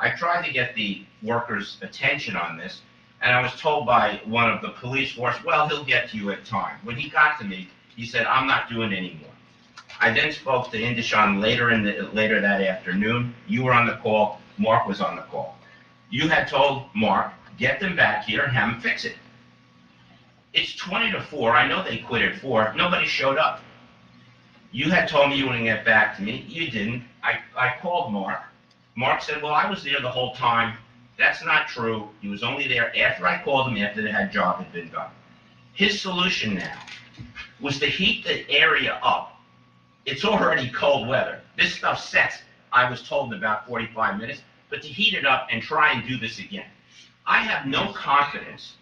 I tried to get the workers' attention on this, and I was told by one of the police force, well, he'll get to you at time. When he got to me, he said, I'm not doing any more. I then spoke to Indishan later that afternoon. You were on the call. Mark was on the call. You had told Mark, get them back here and have them fix it. It's 20 to 4. I know they quit at 4. Nobody showed up. You had told me you were going to get back to me. You didn't. I called Mark. Mark said, well, I was there the whole time. That's not true. He was only there after I called him, after the job had been done. His solution now was to heat the area up. It's already cold weather. This stuff sets, I was told, in about 45 minutes, but to heat it up and try and do this again. I have no confidence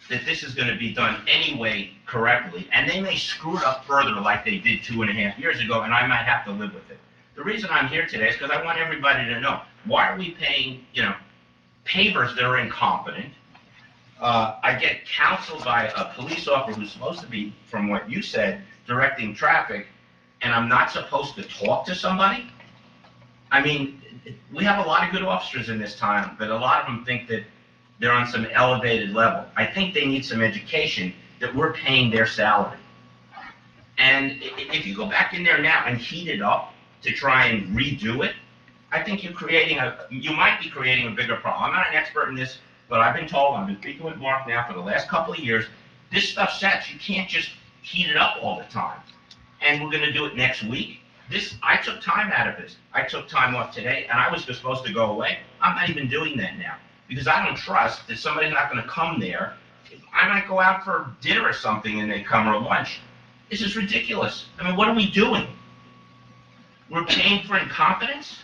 that this is going to be done anyway correctly, and they may screw it up further like they did 2.5 years ago, and I might have to live with it. The reason I'm here today is because I want everybody to know, why are we paying, pavers that are incompetent? I get counseled by a police officer who's supposed to be, from what you said, directing traffic, and I'm not supposed to talk to somebody? I mean, we have a lot of good officers in this town, but a lot of them think that they're on some elevated level. I think they need some education that we're paying their salary. And if you go back in there now and heat it up to try and redo it, I think you might be creating a bigger problem. I'm not an expert in this, but I've been told, I've been speaking with Mark now for the last couple of years, this stuff sets. You can't just heat it up all the time. And we're going to do it next week. I took time out of this. I took time off today, and I was just supposed to go away. I'm not even doing that now because I don't trust that somebody's not going to come there. I might go out for dinner or something and they come, or lunch. This is ridiculous. I mean, what are we doing? We're paying for incompetence?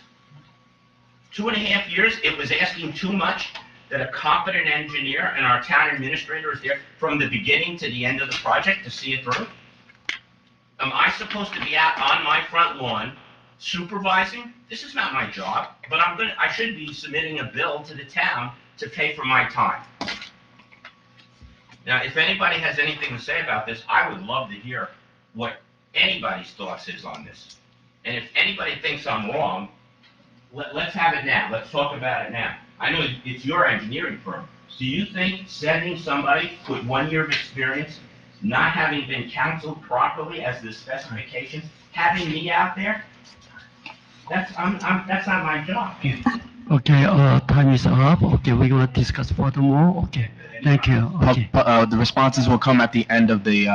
2.5 years, it was asking too much that a competent engineer and our town administrator is there from the beginning to the end of the project to see it through? Am I supposed to be out on my front lawn supervising. This is not my job, but I should be submitting a bill to the town to pay for my time. Now, if anybody has anything to say about this, I would love to hear what anybody's thoughts is on this. And if anybody thinks I'm wrong, let's have it now. Let's talk about it now. I know it's your engineering firm. Do you think sending somebody with 1 year of experience, not having been counseled properly as the specifications, having me out there, that's not my job. Okay, time is up. Okay, we're gonna discuss furthermore. Okay, thank you. Okay. The responses will come at the end of the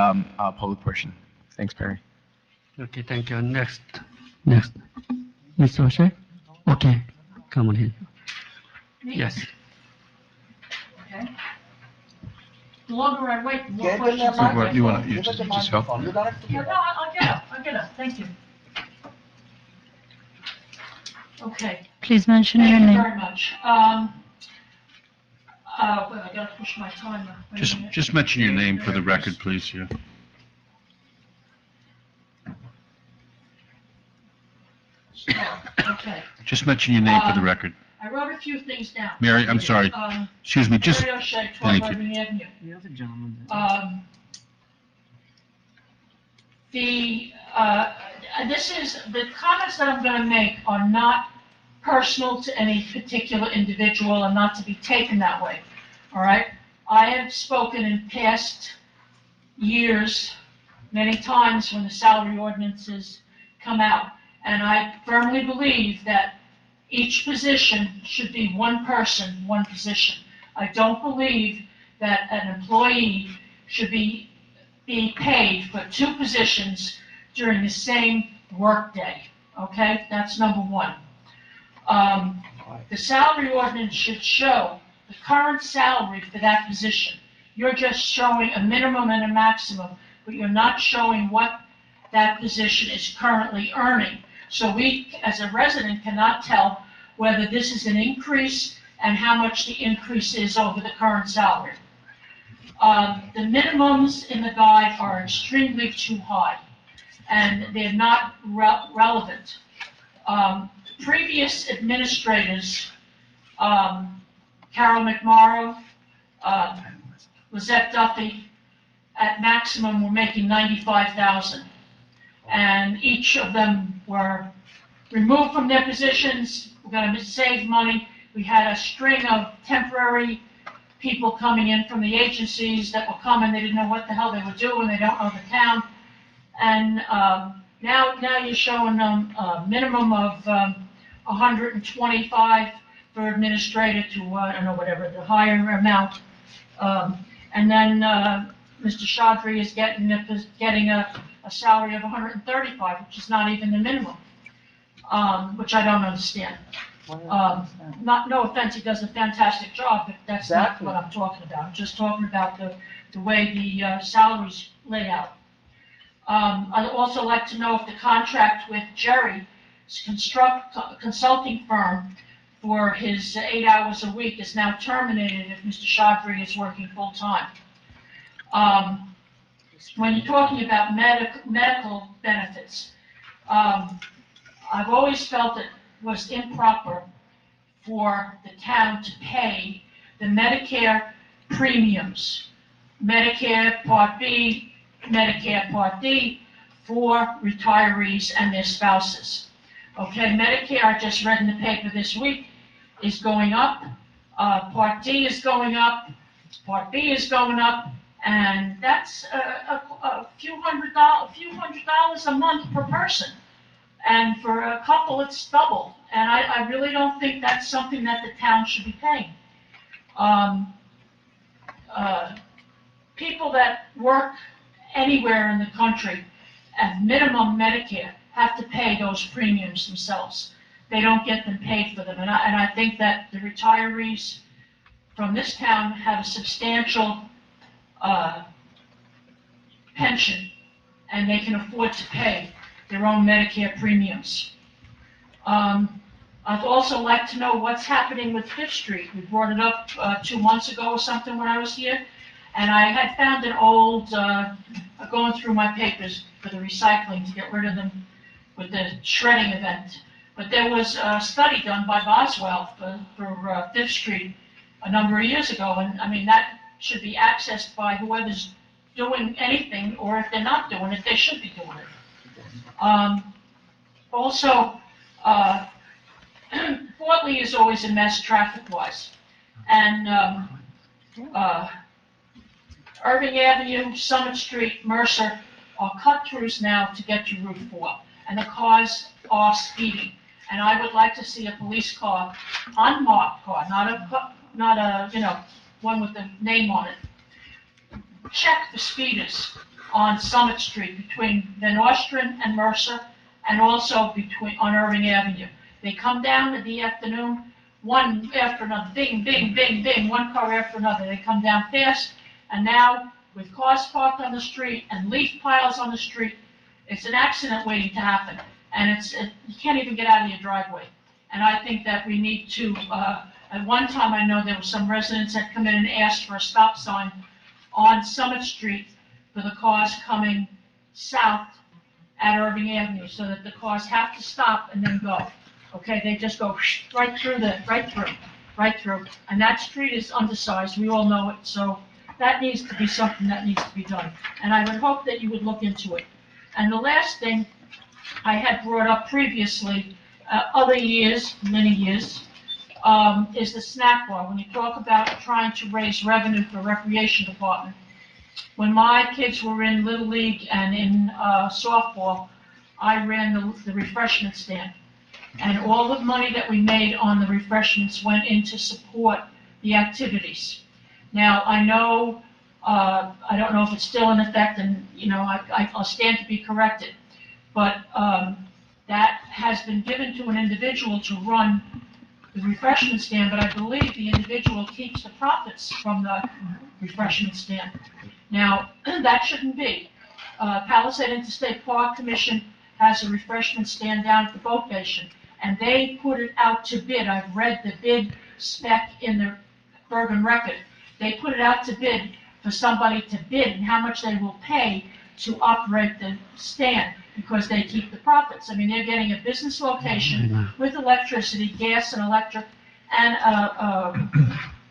public portion. Thanks, Perry. Okay, thank you. Next. Mr. O'Shea? Okay, come on here. Yes. Okay. The longer I wait, the more Get in questions there, I Mike. get. You want, you Give us the just help? microphone. You got it No, together. I'll get up, thank you. Okay, Please mention your thank you name. very much. Well, I gotta push my timer. Wait a minute. Just mention your name for the record, please, yeah. Okay, Just mention your name for the record. I wrote a few things down. Mary, I'm sorry. Excuse me, just, Mary O'Shea, 12 thank you. Irving Avenue. The other gentleman. The comments that I'm gonna make are not personal to any particular individual and not to be taken that way, all right? I have spoken in past years, many times when the salary ordinances come out, and I firmly believe that each position should be one person, one position. I don't believe that an employee should be paid for two positions during the same workday, okay? That's number one. The salary ordinance should show the current salary for that position. You're just showing a minimum and a maximum, but you're not showing what that position is currently earning. So we, as a resident, cannot tell whether this is an increase and how much the increase is over the current salary. The minimums in the guide are extremely too high, and they're not relevant. Previous administrators, Carol McMorrow, Lizette Duffy, at maximum were making $95,000. And each of them were removed from their positions. We're gonna save money. We had a string of temporary people coming in from the agencies that were coming, they didn't know what the hell they were doing, they don't know the town. And now you're showing them a minimum of 125 for administrator to, I don't know, whatever, the higher amount. And then Mr. Chaudhry is getting a salary of 135, which is not even the minimum, which I don't understand. No offense, he does a fantastic job, but that's not what I'm talking about. I'm just talking about the way the salaries lay out. I'd also like to know if the contract with Jerry's consulting firm for his 8 hours a week is now terminated if Mr. Chaudhry is working full-time. When you're talking about medical benefits, I've always felt it was improper for the town to pay the Medicare premiums, Medicare Part B, Medicare Part D, for retirees and their spouses. Okay, Medicare, I just read in the paper this week, is going up, Part D is going up, Part B is going up, and that's a few hundred dollars a month per person. And for a couple, it's double. And I really don't think that's something that the town should be paying. People that work anywhere in the country at minimum Medicare have to pay those premiums themselves. They don't get them paid for them. And I think that the retirees from this town have a substantial pension, and they can afford to pay their own Medicare premiums. I'd also like to know what's happening with Fifth Street. We brought it up 2 months ago or something when I was here, and I had found an old, going through my papers for the recycling to get rid of them, with the shredding event. But there was a study done by Boswell for Fifth Street a number of years ago, and I mean, that should be accessed by whoever's doing anything, or if they're not doing it, they should be doing it. Also, Fort Lee is always a mess traffic-wise, and Irving Avenue, Summit Street, Mercer are cut-throughs now to get to Route 4, and the cars are speeding. And I would like to see a police car, unmarked car, not a, you know, one with the name on it. Check the speeders on Summit Street between Van Nostrand and Mercer, and also on Irving Avenue. They come down in the afternoon, one after another, bing, bing, bing, bing, one car after another. They come down fast, and now with cars parked on the street and leaf piles on the street, it's an accident waiting to happen. And you can't even get out of your driveway. And I think that we need to, at one time I know there were some residents that come in and asked for a stop sign on Summit Street for the cars coming south at Irving Avenue, so that the cars have to stop and then go. Okay, they just go right through. And that street is undersized, we all know it, so that needs to be something that needs to be done. And I would hope that you would look into it. And the last thing I had brought up previously, other years, many years, is the snack bar. When you talk about trying to raise revenue for recreation department, when my kids were in Little League and in softball, I ran the refreshment stand. And all the money that we made on the refreshments went in to support the activities. Now, I know, I don't know if it's still in effect, and, you know, I'll stand to be corrected, but that has been given to an individual to run the refreshment stand, but I believe the individual keeps the profits from the refreshment stand. Now, that shouldn't be. Palisade Interstate Park Commission has a refreshment stand down at the boat station, and they put it out to bid. I've read the bid spec in the Bergen Record. They put it out to bid for somebody to bid and how much they will pay to operate the stand, because they keep the profits. I mean, they're getting a business location with electricity, gas and electric, and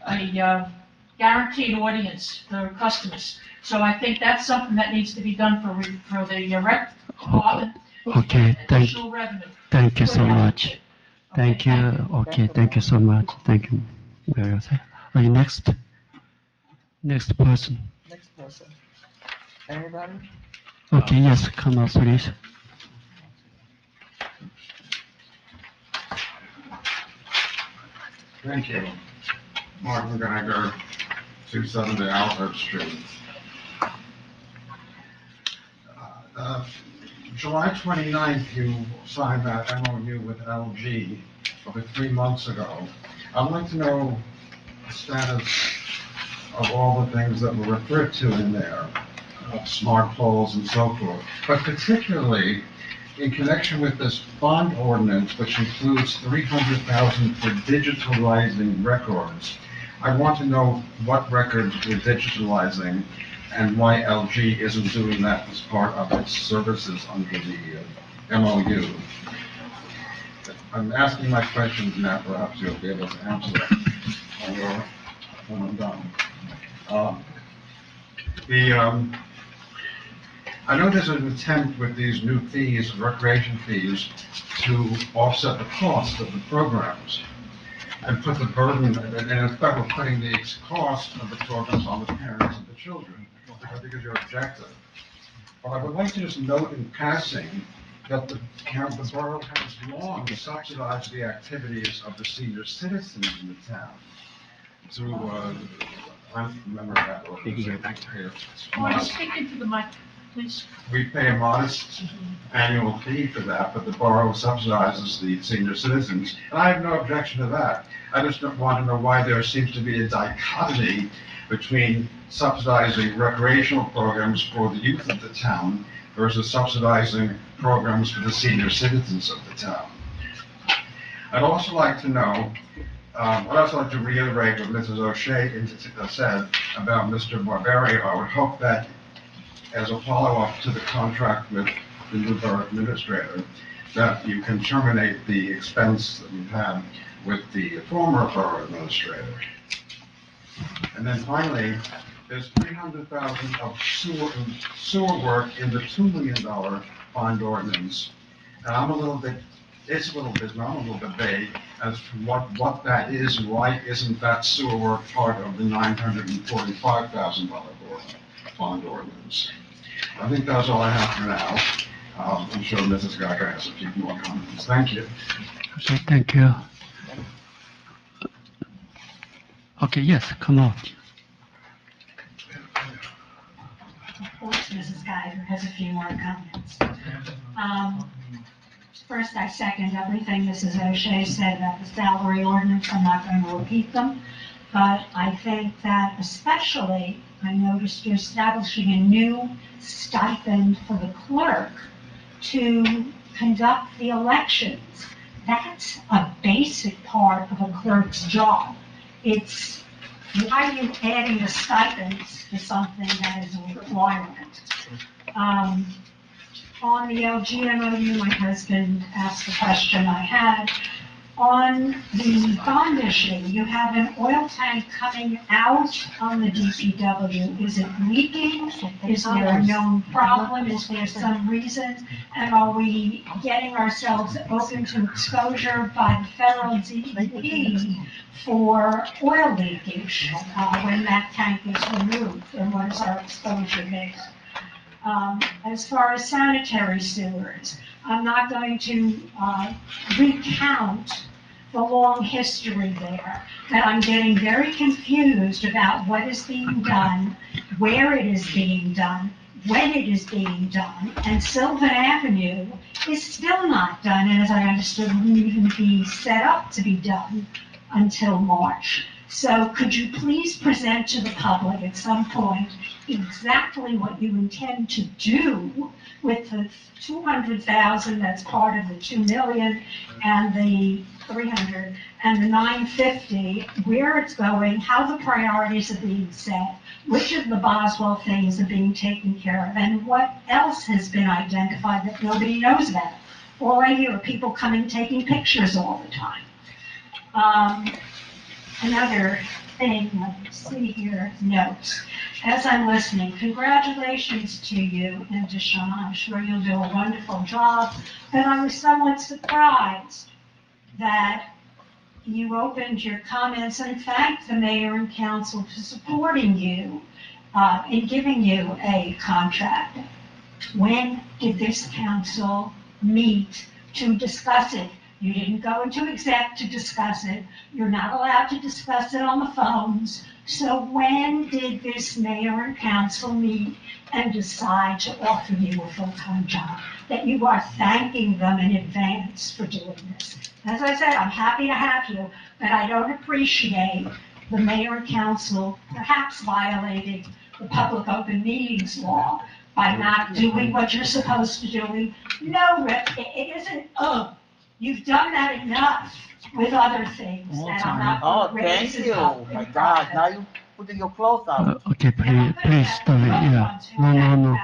a guaranteed audience for customers. So I think that's something that needs to be done for the rec department. Okay, Additional revenue. thank you so much. Thank you. Okay, thank you so much. Thank you. Are you next? Next person. Next person. Anybody? Okay, yes, come up, please. Thank you. Martin Geiger, 270 Albert Street. July 29th, you signed that MOU with LG over 3 months ago. I'd like to know the status of all the things that were referred to in there, smart poles and so forth, but particularly in connection with this bond ordinance, which includes $300,000 for digitalizing records. I want to know what records we're digitalizing and why LG isn't doing that as part of its services under the MOU. I'm asking my questions now, perhaps you'll be able to answer them when I'm done. I know there's an attempt with these new fees, recreation fees, to offset the cost of the programs and put the burden, and in effect, we're putting the cost of the programs on the parents and the children, because you're objective. But I would like to just note in passing that the borough has long subsidized the activities of the senior citizens in the town through, I remember that. You can get back to her. Want to speak into the mic, please? We pay a modest annual fee for that, but the borough subsidizes the senior citizens. And I have no objection to that. I just don't want to know why there seems to be a dichotomy between subsidizing recreational programs for the youth of the town versus subsidizing programs for the senior citizens of the town. I'd also like to know, I'd also like to reiterate what Mrs. O'Shea said about Mr. Barberio. I would hope that as a follow-up to the contract with the new borough administrator, that you can terminate the expense that we've had with the former borough administrator. And then finally, there's $300,000 of sewer work in the $2 million bond ordinance. And I'm a little bit vague as to what that is and why isn't that sewer work part of the $945,000 bond ordinance. I think that's all I have for now. I'm sure Mrs. Geiger has a few more comments. Thank you. Okay, thank you. Okay, yes, come on. Of course, Mrs. Geiger has a few more comments. First, I second everything Mrs. O'Shea said about the salary ordinance. I'm not going to repeat them, but I think that especially, I noticed you're establishing a new stipend for the clerk to conduct the elections. That's a basic part of a clerk's job. It's, why are you adding the stipends to something that is a requirement? On the LGMOU, my husband asked the question I had. On the bond issue, you have an oil tank coming out on the DPW. Is it leaking? Is there a known problem? Is there some reason? And are we getting ourselves open to exposure by the federal DEP for oil leakage when that tank is removed? And what is our exposure there? As far as sanitary sewers, I'm not going to recount the long history there, but I'm getting very confused about what is being done, where it is being done, when it is being done, and Sylvan Avenue is still not done, and as I understood, wouldn't even be set up to be done until March. So could you please present to the public at some point exactly what you intend to do with the 200,000 that's part of the 2 million and the 300 and the 950, where it's going, how the priorities are being set, which of the Boswell things are being taken care of, and what else has been identified that nobody knows about. All I hear are people coming taking pictures all the time. Another thing, let me see here, notes. As I'm listening, congratulations to you and to Sean. I'm sure you'll do a wonderful job. But I was somewhat surprised that you opened your comments and thanked the mayor and council for supporting you in giving you a contract. When did this council meet to discuss it? You didn't go into exec to discuss it. You're not allowed to discuss it on the phones. So when did this mayor and council meet and decide to offer you a full-time job? That you are thanking them in advance for doing this. As I said, I'm happy to have you, but I don't appreciate the mayor and council perhaps violating the public open meetings law by not doing what you're supposed to do. No, Rick, it isn't, you've done that enough with other things that I'm not thank you. My God, now you putting your clothes on. Okay, please stop it, yeah. No.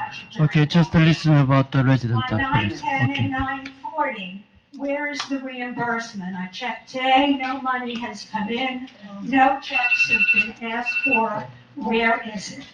Okay, just listen about the resident, On please. 910 Okay. and 940, where is the reimbursement? I checked today, no money has come in, no checks have been asked for. Where is it?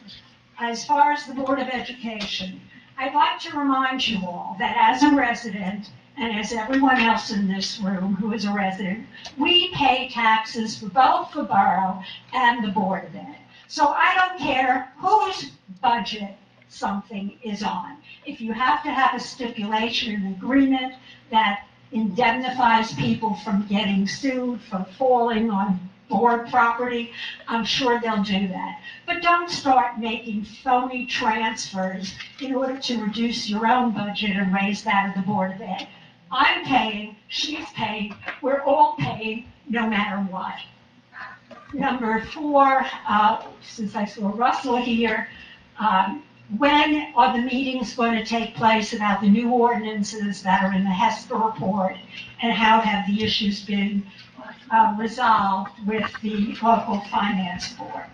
As far as the Board of Education, I'd like to remind you all that as a resident, and as everyone else in this room who is a resident, we pay taxes for both the borough and the Board of Ed. So I don't care whose budget something is on. If you have to have a stipulation, an agreement that indemnifies people from getting sued, from falling on board property, I'm sure they'll do that. But don't start making phony transfers in order to reduce your own budget and raise that of the Board of Ed. I'm paying, she's paying, we're all paying, no matter what. Number 4, since I saw Russell here, when are the meetings going to take place about the new ordinances that are in the HESPA report, and how have the issues been resolved with the local finance board?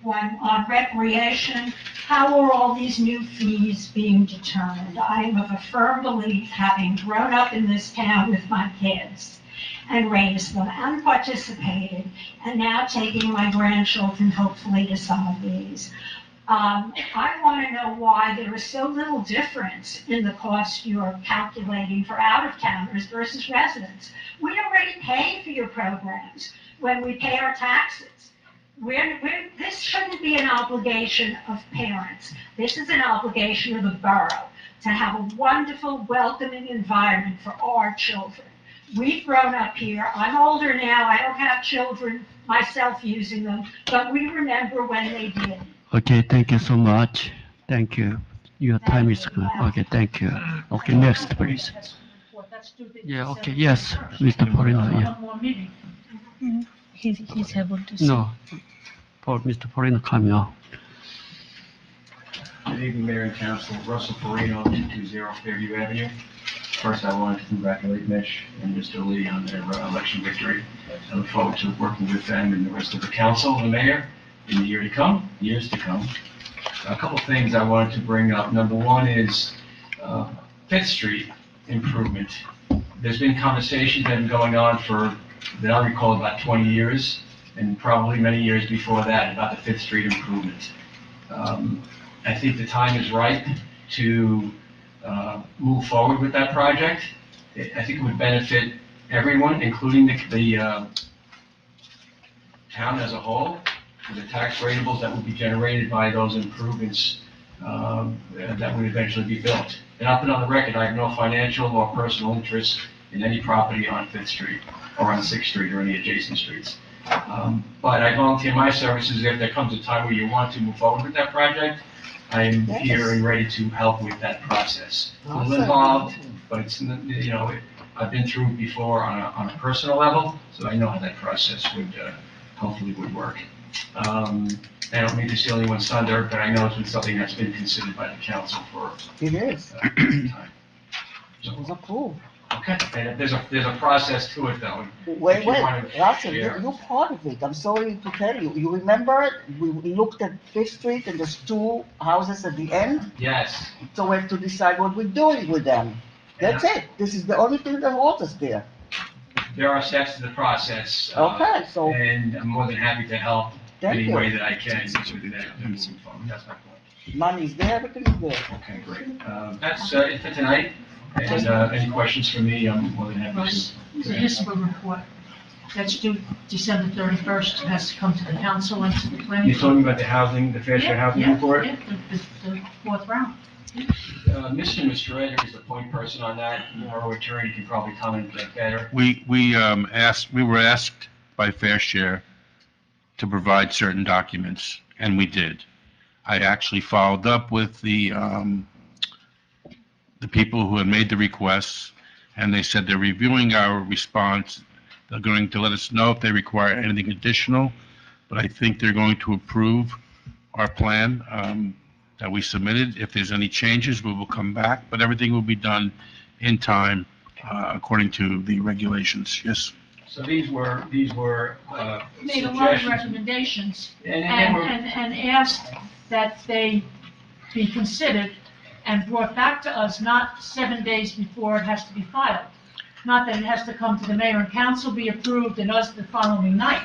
on recreation, how are all these new fees being determined? I am of a firm belief, having grown up in this town with my kids and raised them and participated, and now taking my grandchildren hopefully to some of these. I want to know why there is so little difference in the cost you're calculating for out-of-towners versus residents. We already pay for your programs when we pay our taxes. This shouldn't be an obligation of parents. This is an obligation of the borough to have a wonderful, welcoming environment for our children. We've grown up here. I'm older now. I don't have children myself using them, but we remember when they did. Okay, thank you so much. Thank you. Your time is good. Okay, thank you. Okay, next, please. Yeah, okay, yes, Mr. Porino, yeah. One more meeting. He's able to see. No, for Mr. Porino coming on. Good evening, Mayor and Council. Russell Perino, 220 Fairview Avenue. First, I wanted to congratulate Mitch and Mr. Lee on their election victory. I look forward to working with them and the rest of the council and the mayor in the years to come. A couple things I wanted to bring up. Number one is 5th Street improvement. There's been conversations that have been going on for, that I recall, about 20 years, and probably many years before that, about the 5th Street improvement. I think the time is right to move forward with that project. I think it would benefit everyone, including the town as a whole, for the tax ratables that would be generated by those improvements that would eventually be built. And I'll put on the record, I have no financial or personal interest in any property on 5th Street or on 6th Street or any adjacent streets. But I volunteer my services if there comes a time where you want to move forward with that project. I am here and ready to help with that process. It's a little involved, but it's, you know, I've been through it before on a personal level, so I know how that process would hopefully would work. I don't mean to steal anyone's thunder, but I know it's been something that's been considered by the council for It is. some time. It was approved. Okay, and there's a process to it though. Wait, If you wanna Russell, share- you're part of it. I'm sorry to tell you. You remember it? We looked at 5th Street and there's 2 houses at the end? Yes, So we have to decide what we're doing with them. That's it. This is the only thing that holds us there. there are steps to the process. Okay, so- And I'm more than happy to help Thank any you. way that I can with that, to move forward. That's my point. Money's there, everything is there. Okay, great. That's it for tonight. And any questions for me, I'm more than happy Russ, to. the municipal report that's due December 31st has to come to the council and to the planning. You're talking about the housing, the fair share housing report? Yeah, the 4th round. Mr. Mistrader is the point person on that. Our attorney can probably comment better. We were asked by Fair Share to provide certain documents, and we did. I actually followed up with the people who had made the requests, and they said they're reviewing our response. They're going to let us know if they require anything additional, but I think they're going to approve our plan that we submitted. If there's any changes, we will come back, but everything will be done in time according to the regulations. Yes. So these were Made a lot of suggestions. recommendations And asked that they be considered and brought back to us not 7 days before it has to be filed. Not that it has to come to the mayor and council, be approved, and us the following night.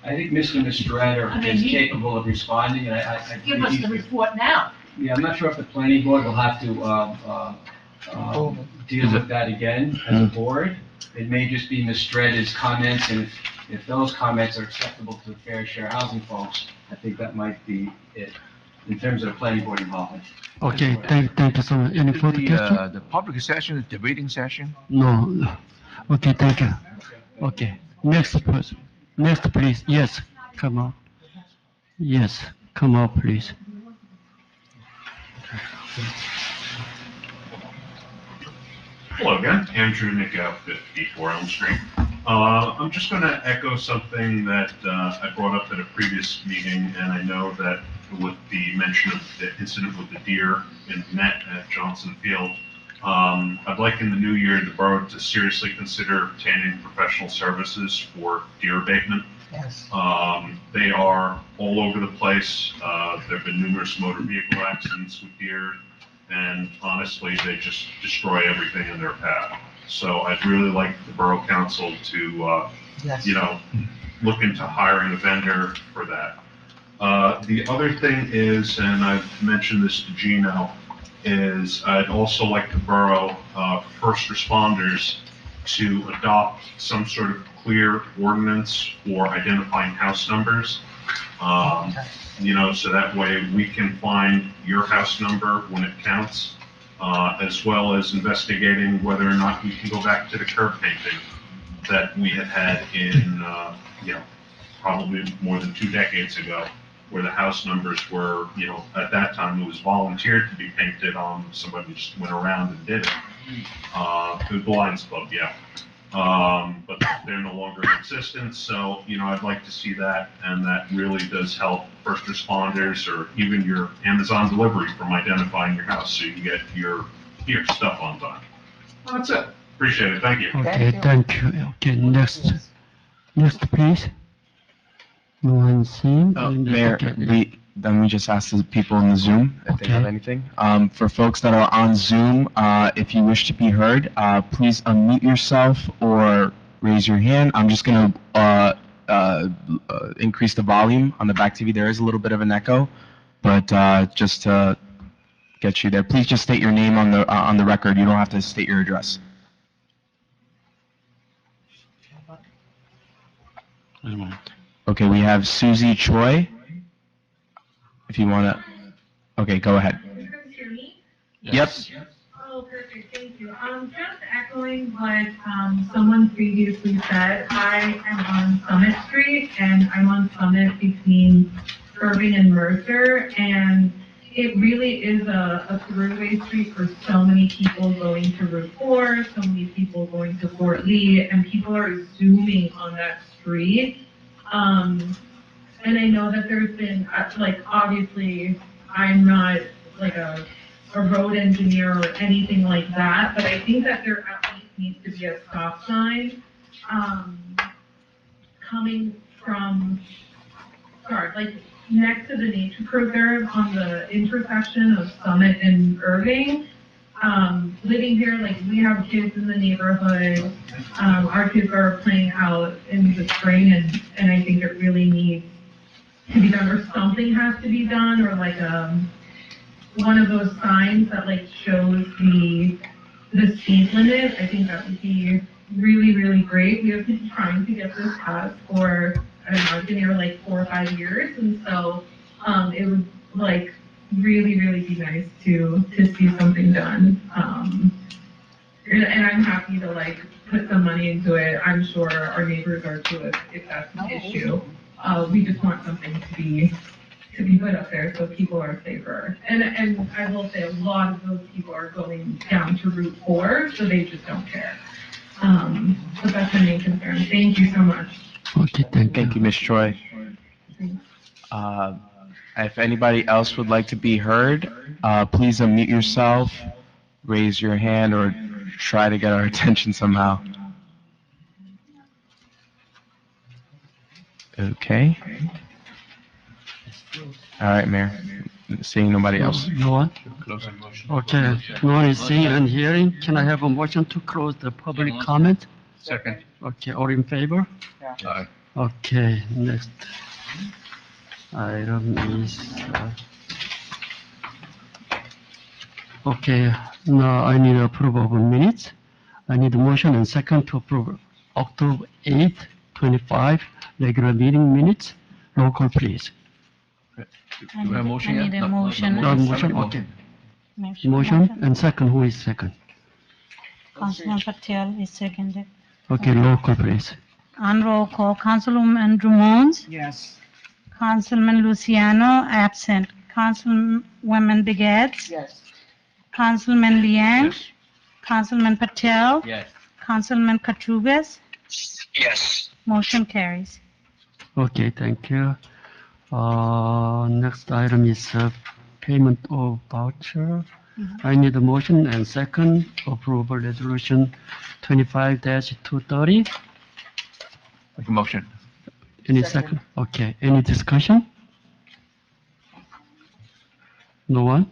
I think Mr. Mistrader I mean, is he- capable of responding, and I. Give us the report now. Yeah, I'm not sure if the planning board will have to deal with that again as a board. It may just be Mistrader's comments, and if those comments are acceptable to the Fair Share Housing folks, I think that might be it, in terms of the planning board involvement. Okay, thank you so much. Any further question? The public session, the debating session? No. Okay, thank you. Okay, next person. Next, please. Yes, come on. Yes, come on, please. Hello again, Andrew Nickout, 54 Elm Street. I'm just going to echo something that I brought up at a previous meeting, and I know that with the mention of the incident with the deer in the net at Johnson Field, I'd like in the new year the borough to seriously consider obtaining professional services for deer abatement. Yes. They are all over the place. There've been numerous motor vehicle accidents with deer, and honestly, they just destroy everything in their path. So I'd really like the Borough Council to, Yes. look into hiring a vendor for that. The other thing is, and I've mentioned this to Gino, is I'd also like the borough, first responders to adopt some sort of clear ordinance for identifying house numbers. So that way we can find your house number when it counts, as well as investigating whether or not we can go back to the curb painting that we had in, probably more than 2 decades ago, where the house numbers were, at that time, it was volunteered to be painted on, somebody just went around and did it. The Lions Club, yeah. But they're no longer in existence, so, I'd like to see that, and that really does help first responders or even your Amazon delivery from identifying your house so you can get your stuff on time. That's it. Appreciate it. Thank you. Okay, thank you. Okay, next, please. No one seeing? Mayor, Okay. then we just ask the people in the Zoom if they have Okay. anything. For folks that are on Zoom, if you wish to be heard, please unmute yourself or raise your hand. I'm just gonna increase the volume on the back TV. There is a little bit of an echo, but just to get you there, please just state your name on the record. You don't have to state your address. Okay, we have Susie Choi. If you wanna, okay, go ahead. Yep. Oh, perfect, thank you. Just echoing what, someone previously said, I am on Summit Street, and I'm on Summit between Irving and Mercer, and it really is a throughway street for so many people going to Route 4, so many people going to Fort Lee, and people are zooming on that street. And I know that there's been, obviously, I'm not like a road engineer or anything like that, but I think that there at least needs to be a stop sign, coming from, next to the nature preserve on the intersection of Summit and Irving. Living here, we have kids in the neighborhood, our kids are playing out in the spring, and I think it really needs to be done, or something has to be done, or one of those signs that shows the speed limit. I think that would be really, really great. We have been trying to get this passed for, I don't know, I've been here 4 or 5 years, and so it would really, really be nice to see something done. And I'm happy to put some money into it. I'm sure our neighbors are too if that's an issue. We just want something to be put up there so people are safer. And I will say a lot of those people are going down to Route 4, so they just don't care. So that's my main concern. Thank you so much. Okay, Thank you, Ms. Choi. If anybody else would like to be heard, please unmute yourself, raise your hand, or try to get our attention somehow. Okay. All right, Mayor. Seeing nobody else. No one? Okay, no one is seeing and hearing. Can I have a motion to close the public comment? Second. Okay, all in favor? Aye. Okay, next item is, okay, now I need approval of minutes. I need a motion and second to approve October 8th, 25 regular meeting minutes. Roll call, please. Do we have a motion I yet? need a No, motion. No motion, okay. Motion and second, who is second? Councilman Patel is seconded. Okay, roll call, please. On roll call, Councilwoman Drummond, Yes. Councilman Luciano, absent. Councilwoman Begets, Yes. Councilman Liang, Councilman Patel, Yes. Councilman Katugas, Yes. motion carries. Okay, thank you. Next item is payment of voucher. I need a motion and second approval resolution 25-230. Make a motion. Any second? Okay, any discussion? No one?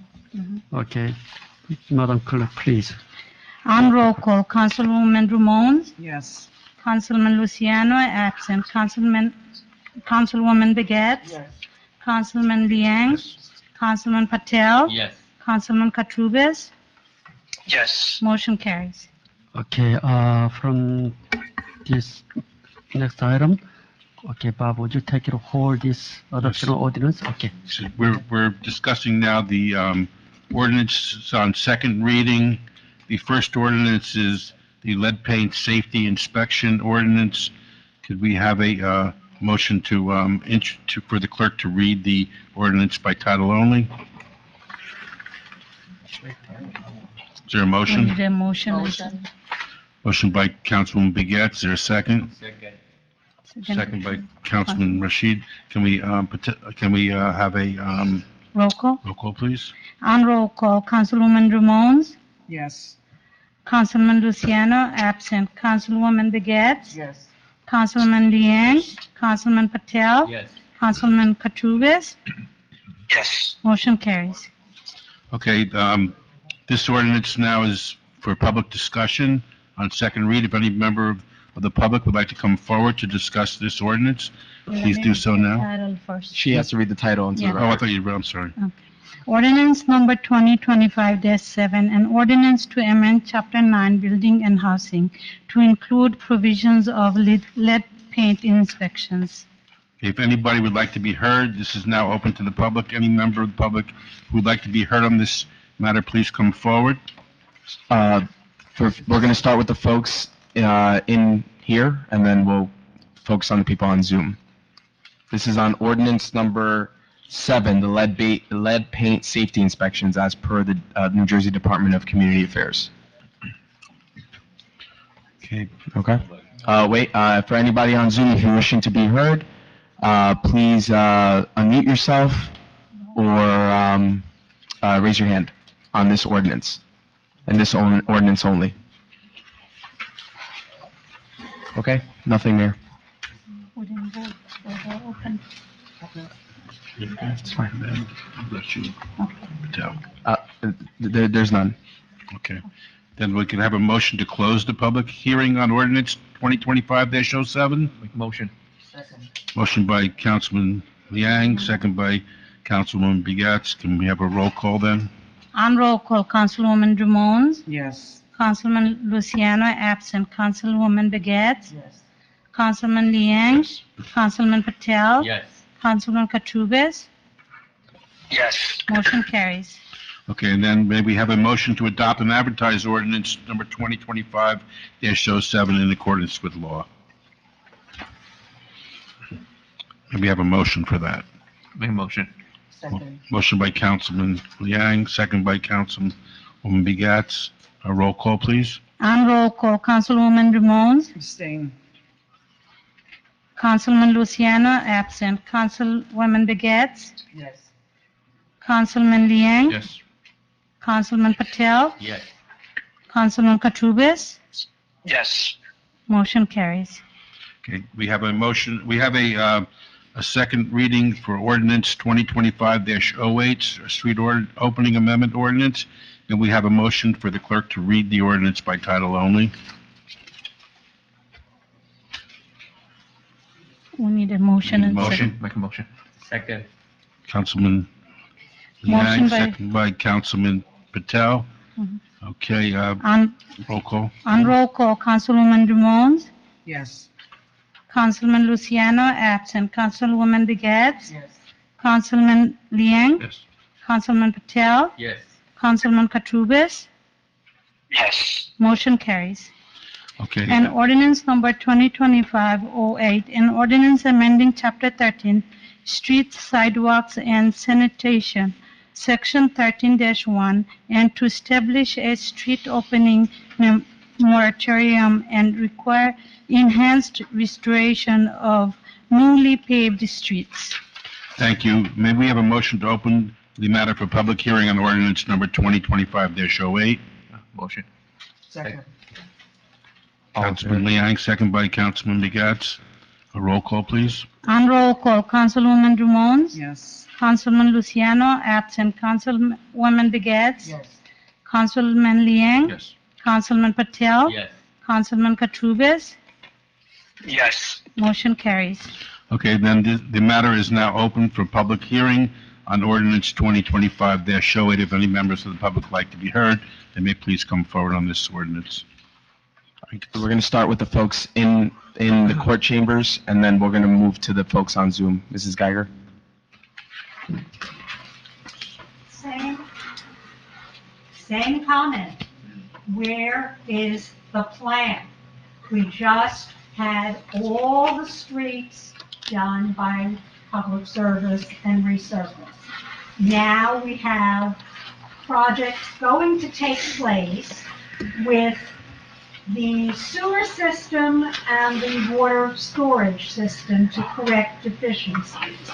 Okay, Madam Clerk, please. On roll call, Councilwoman Drummond, Yes. Councilman Luciano, absent. Councilwoman Begat, Yes. Councilman Liang, Councilman Patel, Yes. Councilman Katrubis, Yes. motion carries. Okay, from this next item, okay, Bob, would you take it hold this adoption of ordinance? Okay. So we're discussing now the ordinance on second reading. The first ordinance is the lead paint safety inspection ordinance. Could we have a motion for the clerk to read the ordinance by title only? Is there a We motion? need a motion. Motion by Councilwoman Begat. Is there a second? Second by Councilman Rashid. Can we have a Roll call. roll call, please? On roll call, Councilwoman Drummond, Yes. Councilman Luciano, absent. Councilwoman Begat, Yes. Councilman Liang, Councilman Patel, Yes. Councilman Katrubis, Yes. motion carries. Okay, this ordinance now is for public discussion on second read. If any member of the public would like to come forward to discuss this ordinance, please do so now. Title first. She has to read the title into the Yeah. Oh, I record. thought you read, I'm sorry. Ordinance number 2025-7, an ordinance to amend Chapter 9, Building and Housing to include provisions of lead paint inspections. If anybody would like to be heard, this is now open to the public. Any member of the public who would like to be heard on this matter, please come forward. We're going to start with the folks in here, and then we'll focus on the people on Zoom. This is on ordinance number 7, the lead paint safety inspections as per the New Jersey Department of Community Affairs. Okay. Okay. Wait, for anybody on Zoom, if you're wishing to be heard, please unmute yourself or raise your hand on this ordinance, and this ordinance only. Okay, nothing there. We didn't vote, so we're open. It's fine. Bless you. Patel. There's none. Okay. Then we can have a motion to close the public hearing on ordinance 2025-07. Motion. Second. Motion by Councilman Liang, second by Councilwoman Begats. Can we have a roll call then? On roll call, Councilwoman Drummond, Yes. Councilman Luciano, absent. Councilwoman Begat, Yes. Councilman Liang, Councilman Patel, Yes. Councilman Katrubis, Yes. motion carries. Okay, and then may we have a motion to adopt and advertise ordinance number 2025-07 in accordance with law? May we have a motion for that? Make a motion. Second. Motion by Councilman Liang, second by Councilwoman Begats. A roll call, please. On roll call, Councilwoman Drummond, Abstain. Councilman Luciano, absent. Councilwoman Begat, Yes. Councilman Liang, Yes. Councilman Patel, Yes. Councilman Katrubis, Yes. motion carries. Okay, we have a motion, we have a second reading for ordinance 2025-08, a street opening amendment ordinance, and we have a motion for the clerk to read the ordinance by title only. We need a motion and Motion. Make a motion. Second. Councilman Motion Liang, by- second by Councilman Patel. Mhm. Okay, On roll call. roll call, Councilwoman Drummond, Yes. Councilman Luciano, absent. Councilwoman Begat, Yes. Councilman Liang, Yes. Councilman Patel, Yes. Councilman Katrubis, Yes. motion carries. Okay. And ordinance number 2025-08, an ordinance amending Chapter 13, Streets, Sidewalks, and Sanitation, Section 13-1, and to establish a street opening moratorium and require enhanced restoration of newly paved streets. Thank you. May we have a motion to open the matter for public hearing on ordinance number 2025-08? Motion. Second. Councilman Liang, second by Councilman Begats. A roll call, please. On roll call, Councilwoman Drummond. Yes. Councilman Luciano, absent. Councilwoman Begets. Yes. Councilman Liang. Yes. Councilman Patel. Yes. Councilman Katrubis. Yes. Motion carries. Okay, then the matter is now open for public hearing on ordinance 2025-08. If any members of the public would like to be heard, they may please come forward on this ordinance. We're going to start with the folks in the court chambers, and then we're going to move to the folks on Zoom. Mrs. Geiger? Same comment. Where is the plan? We just had all the streets done by public service and resurface. Now we have projects going to take place with the sewer system and the water storage system to correct deficiencies.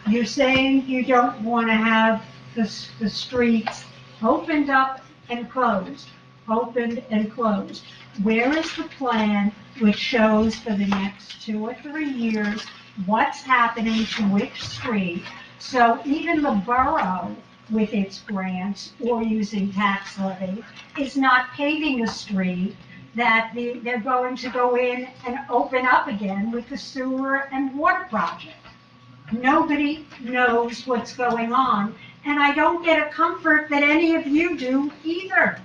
You're saying you don't want to have the streets opened up and closed, opened and closed. Where is the plan which shows for the next 2 or 3 years what's happening to which street? So even the borough, with its grants or using tax levy, is not paving a street that they're going to go in and open up again with the sewer and water project. Nobody knows what's going on, and I don't get a comfort that any of you do either.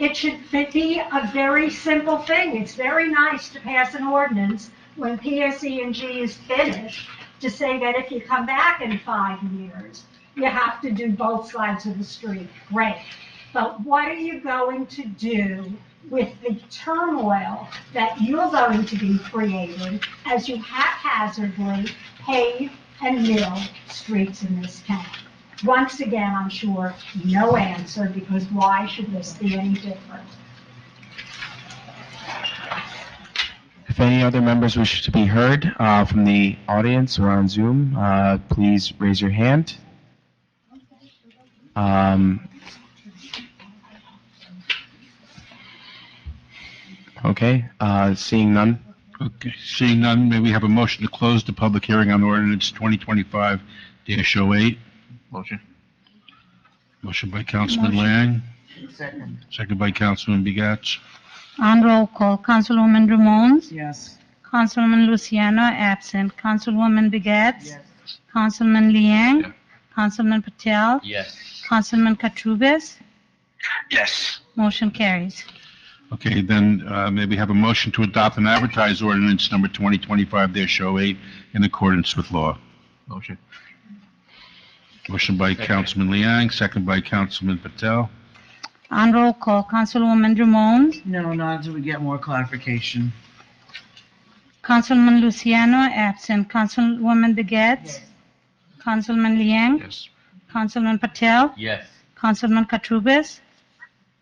It should be a very simple thing. It's very nice to pass an ordinance when PSE&G is finished to say that if you come back in 5 years, you have to do both sides of the street. Great. But what are you going to do with the turmoil that you're going to be creating as you haphazardly pave and mill streets in this town? Once again, I'm sure no answer, because why should this be any different? If any other members wish to be heard from the audience or on Zoom, please raise your hand. Okay, seeing none. Okay, seeing none, may we have a motion to close the public hearing on ordinance 2025-08? Motion. Motion by Councilman Motion. Liang, Second. second by Councilman Begats. On roll call, Councilwoman Drummond. Yes. Councilman Luciano, absent. Councilwoman Begets. Yes. Councilman Liang. Yeah. Councilman Patel. Yes. Councilman Katrubis. Yes. Motion carries. Okay, then, may we have a motion to adopt and advertise ordinance number 2025-08 in accordance with law? Motion. Motion by Councilman Liang, second by Councilman Patel. On roll call, Councilwoman Drummond. No, not until we get more clarification. Councilman Luciano, absent. Councilwoman Begets. Yes. Councilman Liang. Yes. Councilman Patel. Yes. Councilman Katrubis.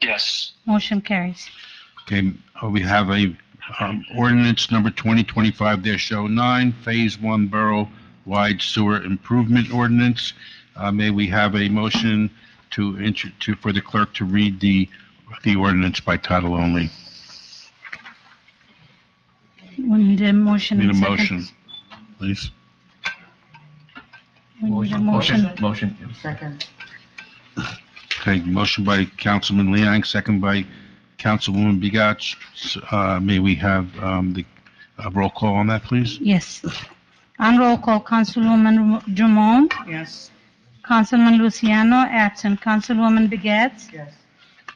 Yes. Motion carries. Okay, we have a ordinance number 2025-09, Phase 1 Borough-wide Sewer Improvement Ordinance. May we have a motion for the clerk to read the ordinance by title only? We need a motion. Need a and second. motion, please. We need a motion. Motion. Second. Okay, motion by Councilman Liang, second by Councilwoman Begats. May we have the roll call on that, please? Yes. On roll call, Councilwoman Drummond. Yes. Councilman Luciano, absent. Councilwoman Begets. Yes.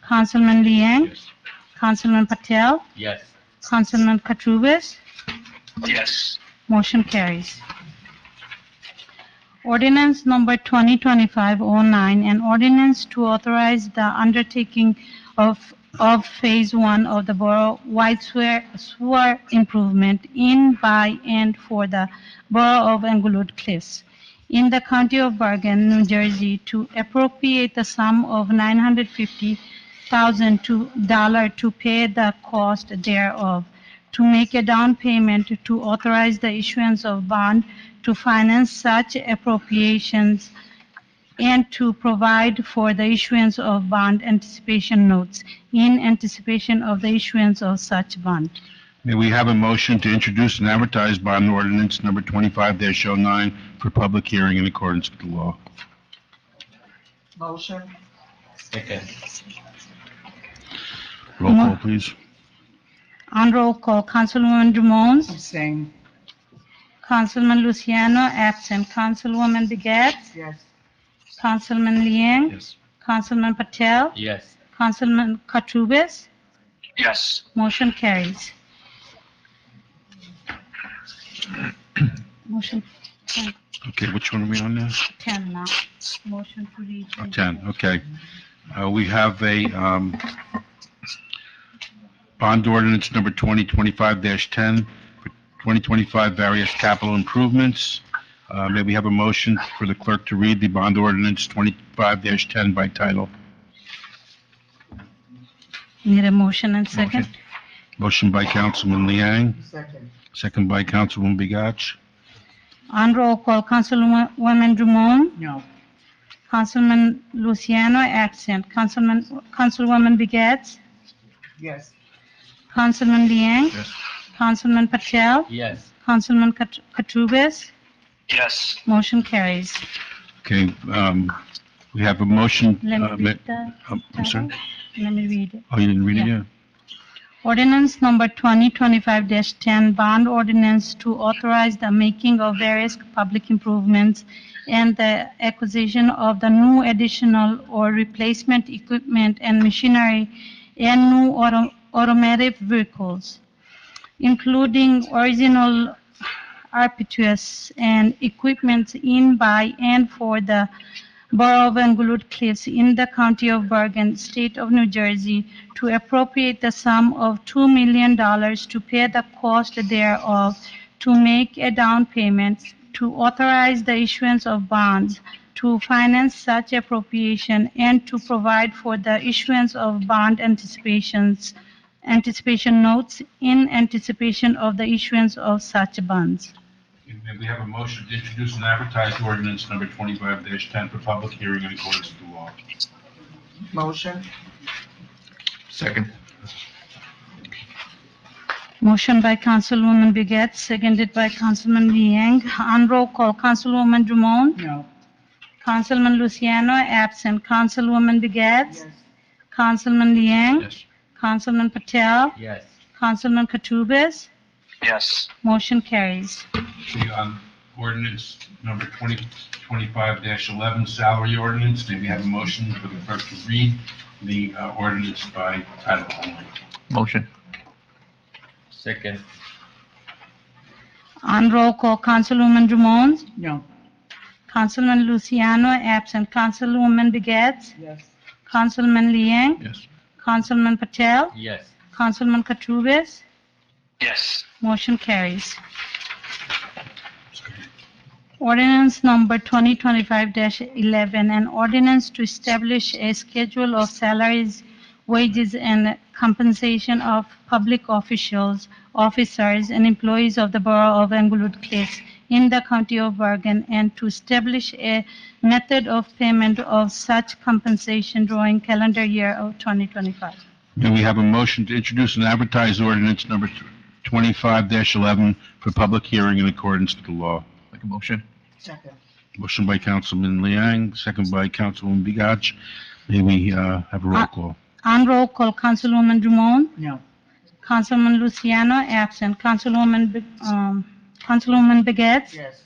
Councilman Liang. Yes. Councilman Patel. Yes. Councilman Katrubis. Yes. Motion carries. Ordinance number 2025-09, an ordinance to authorize the undertaking of Phase 1 of the borough-wide sewer improvement in, by, and for the Borough of Englewood Cliffs in the County of Bergen, New Jersey, to appropriate the sum of $950,000 to pay the cost thereof, to make a down payment, to authorize the issuance of bond to finance such appropriations, and to provide for the issuance of bond anticipation notes in anticipation of the issuance of such bond. May we have a motion to introduce and advertise bond ordinance number 25-09 for public hearing in accordance with the law? Motion. Second. Roll call, please. On roll call, Councilwoman Drummond, Abstain. Councilman Luciano, absent. Councilwoman Begat, Yes. Councilman Liang, Yes. Councilman Patel, Yes. Councilman Katurbis, Yes. motion carries. Motion 10, Okay, which one are we on now? 10 now. Motion to read. 10, okay. We have a bond ordinance number 2025-10 for 2025 various capital improvements. May we have a motion for the clerk to read the bond ordinance 25-10 by title? Need a motion and second? Motion by Councilman Liang, Second. second by Councilwoman Begach. On roll call, Councilwoman Drummond, No. Councilman Luciano, absent. Councilwoman Begat, Yes. Councilman Liang, Yes. Councilman Patel, Yes. Councilman Katurbis, Yes. motion carries. Okay, we have a motion. Let me read the I'm sorry? title. Let me read it. Oh, you didn't read it Yeah. yet? Ordinance number 2025-10, bond ordinance to authorize the making of various public improvements and the acquisition of the new additional or replacement equipment and machinery and new automotive vehicles, including original RPTS and equipment in, by, and for the Borough of Englewood Cliffs in the County of Bergen, State of New Jersey, to appropriate the sum of $2 million to pay the cost thereof, to make a down payment, to authorize the issuance of bonds, to finance such appropriation, and to provide for the issuance of bond anticipation notes in anticipation of the issuance of such bonds. May we have a motion to introduce and advertise ordinance number 25-10 for public hearing in accordance with the law? Motion. Second. Motion by Councilwoman Begat, seconded by Councilman Liang. On roll call, Councilwoman Drummond, No. Councilman Luciano, absent. Councilwoman Begat, Yes. Councilman Liang, Yes. Councilman Patel, Yes. Councilman Katurbis, Yes. motion carries. Okay, on ordinance number 2025-11, salary ordinance, may we have a motion for the clerk to read the ordinance by title only? Motion. Second. On roll call, Councilwoman Drummond, No. Councilman Luciano, absent. Councilwoman Begat, Yes. Councilman Liang, Yes. Councilman Patel, Yes. Councilman Katurbis, Yes. motion carries. Ordinance number 2025-11, an ordinance to establish a schedule of salaries, wages, and compensation of public officials, officers, and employees of the Borough of Englewood Cliffs in the County of Bergen, and to establish a method of payment of such compensation during calendar year of 2025. May we have a motion to introduce and advertise ordinance number 25-11 for public hearing in accordance with the law? Make a motion. Second. Motion by Councilman Liang, second by Councilwoman Begach. May we have a roll call? On roll call, Councilwoman Drummond, No. Councilman Luciano, absent. Councilwoman Begat, Yes.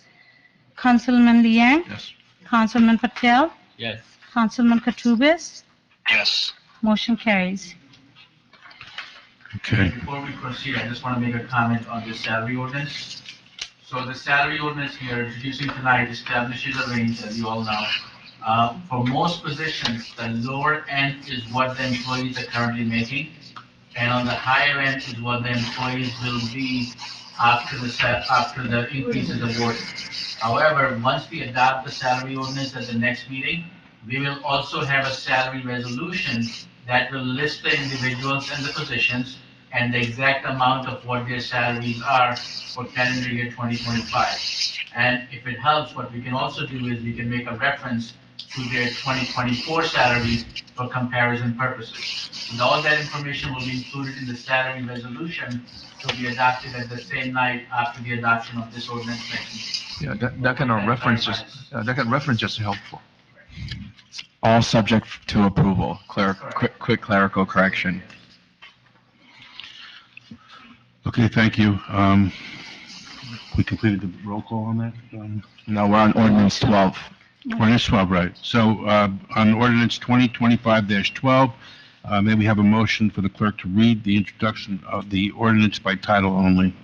Councilman Liang, Yes. Councilman Patel, Yes. Councilman Katurbis, Yes. motion carries. Okay. Before we proceed, I just want to make a comment on the salary ordinance. So the salary ordinance we are introducing tonight establishes a range, as you all know. For most positions, the lower end is what the employees are currently making, and on the higher end is what the employees will be after the increase is awarded. However, once we adopt the salary ordinance at the next meeting, we will also have a salary resolution that will list the individuals and the positions and the exact amount of what their salaries are for calendar year 2025. And if it helps, what we can also do is we can make a reference to their 2024 salaries for comparison purposes. And all that information will be included in the salary resolution to be adopted at the same night after the adoption of this ordinance next meeting. Yeah, that kind of reference is helpful. All subject to approval. Quick clerical correction. Okay, thank you. We completed the roll call on that? No, we're on ordinance 12. Ordinance 12, right. So, on ordinance 2025-12, may we have a motion for the clerk to read the introduction of the ordinance by title only?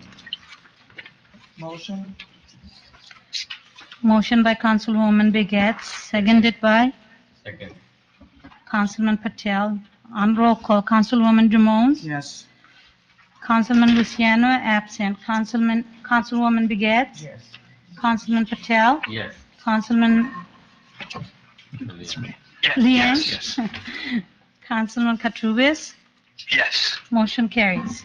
Motion? Motion by Councilwoman Begets, seconded by Second. Councilman Patel. On roll call, Councilwoman Drummond, Yes. Councilman Luciano, absent. Councilwoman Begets, Yes. Councilman Patel, Yes. Councilman Yes, Liang, yes, Councilman Katrubis. yes. Motion carries.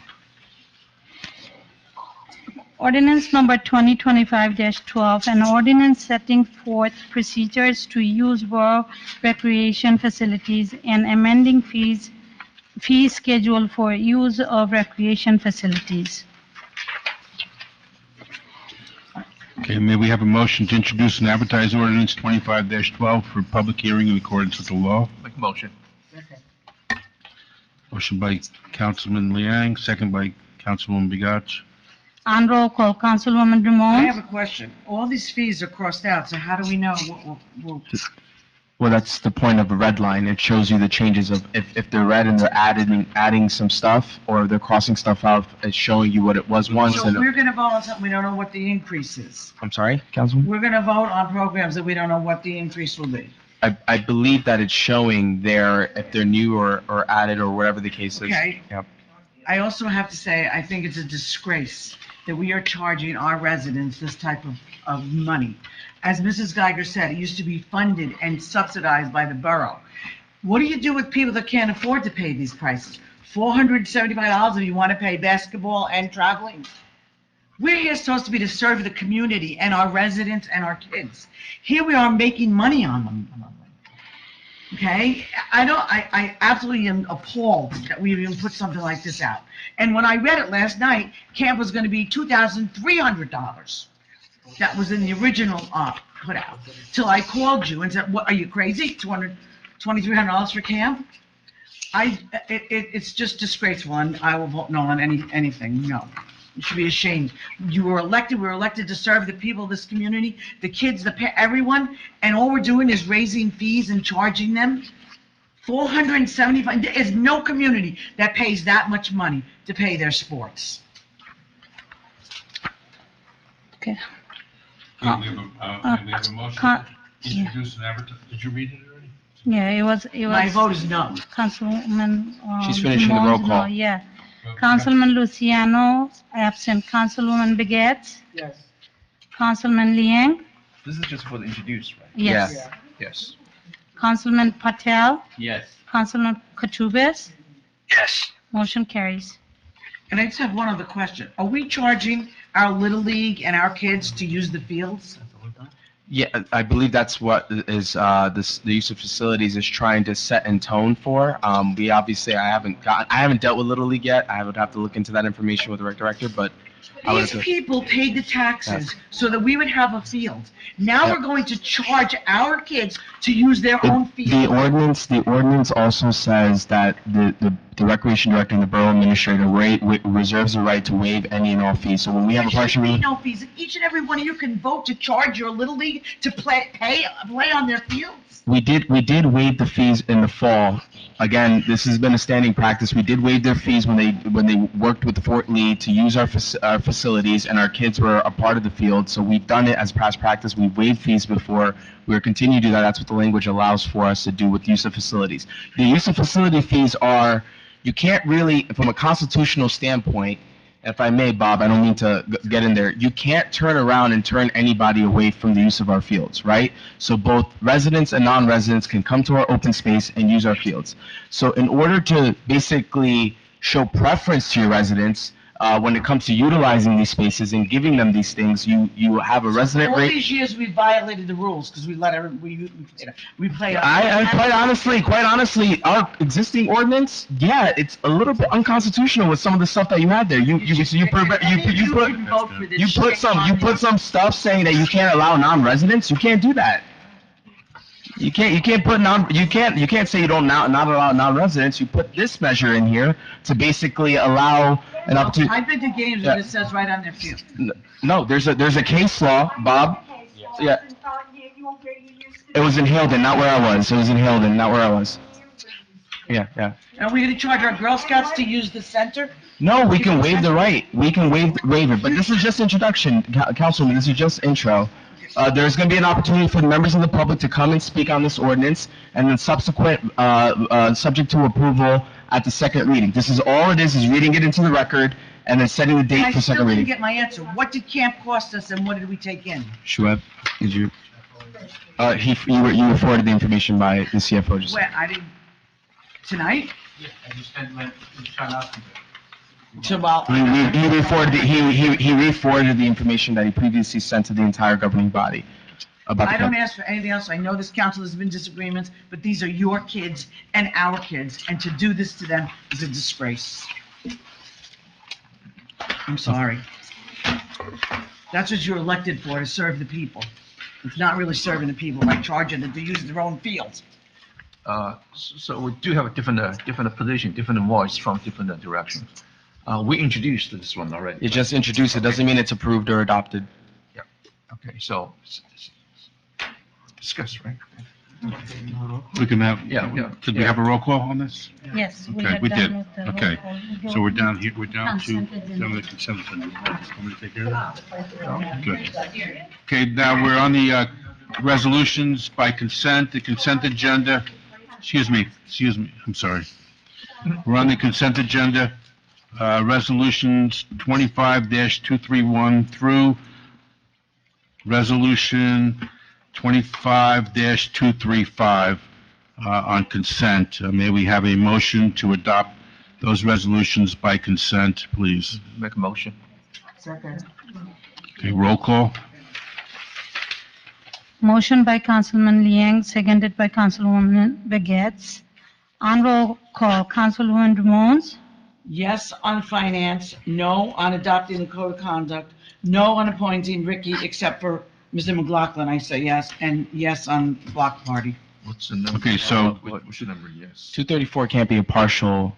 Ordinance number 2025-12, an ordinance setting forth procedures to use borough recreation facilities and amending fee schedule for use of recreation facilities. Okay, may we have a motion to introduce and advertise ordinance 25-12 for public hearing in accordance with the law? Make a motion. Motion by Councilman Liang, second by Councilwoman Begach. On roll call, Councilwoman I Drummond. have a question. All these fees are crossed out, so how do we know what we'll... Well, that's the point of a red line. It shows you the changes of if they're red and they're adding some stuff, or they're crossing stuff out, it's showing you what it was once. So And we're gonna vote on something, we don't know what the increase is. I'm sorry, Councilman? We're gonna vote on programs that we don't know what the increase will be. I believe that it's showing there if they're new or added or whatever the case is. Okay. Yep. I also have to say, I think it's a disgrace that we are charging our residents this type of money. As Mrs. Geiger said, it used to be funded and subsidized by the borough. What do you do with people that can't afford to pay these prices? $475 if you want to pay basketball and traveling? We're here supposed to be to serve the community and our residents and our kids. Here we are making money on them. Okay? I absolutely am appalled that we even put something like this out. And when I read it last night, camp was going to be $2,300. That was in the original put out. Till I called you and said, "What, are you crazy? $2,300 for camp?" It's just disgraceful, and I will vote no on anything. No, you should be ashamed. You were elected. We were elected to serve the people of this community, the kids, everyone, and all we're doing is raising fees and charging them. $475. There is no community that pays that much money to pay their sports. Okay. We have a motion to introduce and advertise. Did you read it already? Yeah, it was. My vote is no. Councilwoman. She's finishing the roll Drummond, call. no, yeah. Councilman Luciano, absent. Councilwoman Begets, Yes. Councilman Liang, This is just for the introduce, right? yes. Yeah. Yes. Councilman Patel, Yes. Councilman Katrubis, Yes. motion carries. And I just have one other question. Are we charging our Little League and our kids to use the fields? Yeah, I believe that's what is the use of facilities is trying to set in tone for. We obviously I haven't dealt with Little League yet. I would have to look into that information with the rec director, but These people paid the taxes so that we would have a field. Now we're going to charge our kids to use their own field. The ordinance also says that the recreation director and the borough administrator reserves the right to waive any and all fees. So when we have a partial There should be no fees. Each and every one of you can vote to charge your Little League to play on their fields. We did waive the fees in the fall. Again, this has been a standing practice. We did waive their fees when they worked with the Fort Lee to use our facilities, and our kids were a part of the field. So we've done it as past practice. We've waived fees before. We'll continue to do that. That's what the language allows for us to do with use of facilities. The use of facility fees are, you can't really, from a constitutional standpoint, if I may, Bob, I don't mean to get in there, you can't turn around and turn anybody away from the use of our fields, right? So both residents and non-residents can come to our open space and use our fields. So in order to basically show preference to your residents, when it comes to utilizing these spaces and giving them these things, you have a resident All rate. these years, we violated the rules, because we let we played. I quite honestly, our existing ordinance, yeah, it's a little bit unconstitutional with some of the stuff that you had there. You put some stuff saying that you can't allow non-residents. You can't do that. You can't say you don't not allow non-residents. You put this measure in here to basically allow an opportunity. I've been to games and it says right on their field. No, there's a case law, Bob. Yeah. It was in Hilden, not where I was. It was in Hilden, not where I was. Yeah. Are we gonna charge our Girl Scouts to use the center? No, we can waive the right. We can waive it, but this is just introduction, Councilwoman. This is just intro. There's going to be an opportunity for the members of the public to come and speak on this ordinance, and then subsequent, subject to approval at the second reading. This is all it is reading it into the record, and then setting the date for second reading. I still didn't get my answer. What did camp cost us, and what did we take in? Shueb, did you? You were forwarded the information by the CFO just. Where, I didn't, tonight? Yeah, I just sent my, Sean asked me. He re-forwarded the information that he previously sent to the entire governing body about. I don't ask for anything else. I know this council has been disagreements, but these are your kids and our kids, and to do this to them is a disgrace. I'm sorry. That's what you're elected for, to serve the people. It's not really serving the people by charging them to use their own fields. So we do have a different position, different voice from different directions. We introduced this one already. You just introduced it, doesn't mean it's approved or adopted. Yeah, okay, so, discuss, right? We can have, Yeah. Could we have a roll call on this? Yes, Okay, we did. with the roll Okay. call. We So go we're down here, we're down to consent agenda. the consent agenda. Want me to take care of that? Good. Okay, now we're on the resolutions by consent, the consent agenda. Excuse me, I'm sorry. We're on the consent agenda, resolutions 25-231 through resolution 25-235 on consent. May we have a motion to adopt those resolutions by consent, please? Make a motion. Second. Okay, roll call. Motion by Councilman Liang, seconded by Councilwoman Begets. On roll call, Councilwoman Ramones? Yes on finance, no on adopting the code of conduct, no on appointing Ricky, except for Mr. McLaughlin, I say yes, and yes on block party. What's the number? Okay, so- What's the number, yes? 234 can't be a partial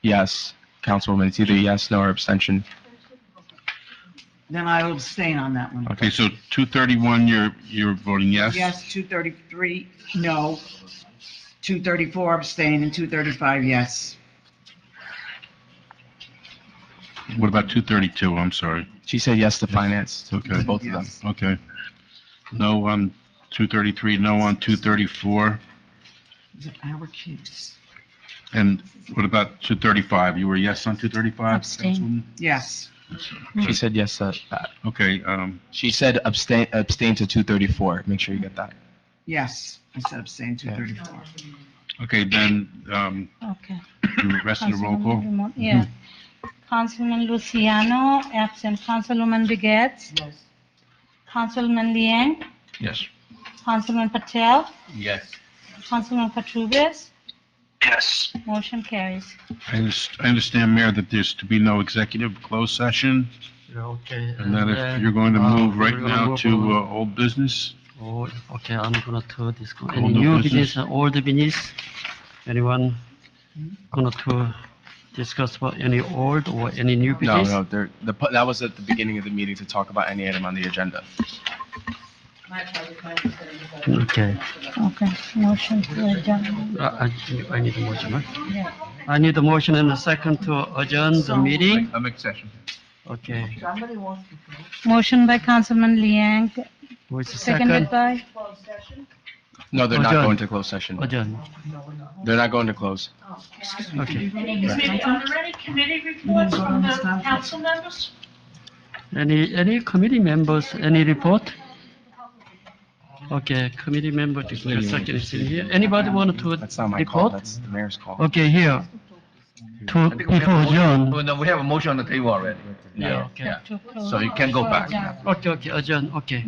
yes, Councilwoman. It's either yes, no, or abstention. Then I will abstain on that one. Okay, so 231, you're voting yes? Yes, 233, no. 234 abstain, and 235, yes. What about 232? I'm sorry. She said yes to finance, to Okay. both of them. Yes. Okay. No on 233, no on 234. These are our kids. And what about 235? You were yes on 235? Abstain. Yes. She said yes to that. Okay, She said abstain to 234. Make sure you get that. Yes, I said abstain, 234. okay, then, Okay. the rest of the roll call? Councilwoman Ramones, yeah. Councilman Luciano, absent. Councilwoman Begets? Yes. Councilman Liang? Yes. Councilman Patel? Yes. Councilman Katurbis? Yes. Motion carries. I understand, Mayor, that there's to be no executive closed session, Okay. and that if you're going to move right we're gonna now move to on. old business? Oh, okay, I'm gonna to discuss. Old Any new new business? business, and old business? Anyone gonna to discuss about any old or any new No, business? no, that was at the beginning of the meeting to talk about any item on the agenda. Okay. Okay, motion to adjourn. I need a motion, right? Yeah. I need a motion and a second to adjourn the meeting. I make session. Okay. Somebody wants to. Motion by Councilman Liang, Who is the seconded second? by? No, they're not Adjourn. going to close session. Adjourn. They're not going to close. Okay. Are there any committee reports from the council members? Any committee members, any report? Okay, committee member discuss second is in here. Anybody want to That's not my call, report? that's the mayor's call. Okay, here. To, I think we have a before motion- adjourn. Oh, no, we have a motion on the table already. Yeah, okay. So you can go back. Okay, adjourn, okay.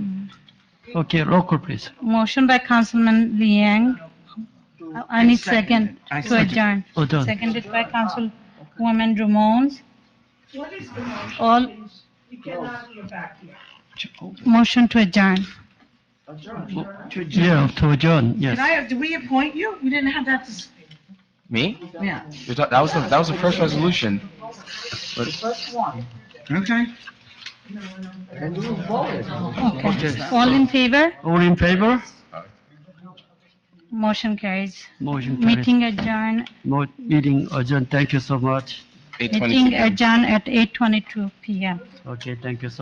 Okay, roll call, please. Motion by Councilman Liang. I need second I to second. adjourn. Adjourn. Seconded by Councilwoman Drummond. What is the motion? All, please? You cannot go back here. motion to adjourn. Yeah, to adjourn, Did yes. did we appoint you? We didn't have that, Me? yeah. That was the first resolution. But First one. Okay. Okay. All in favor? All in favor? Motion carries. Motion carries. Meeting adjourned. Meeting adjourned, thank you so much. Meeting adjourned at 8:22 PM. Okay, thank you so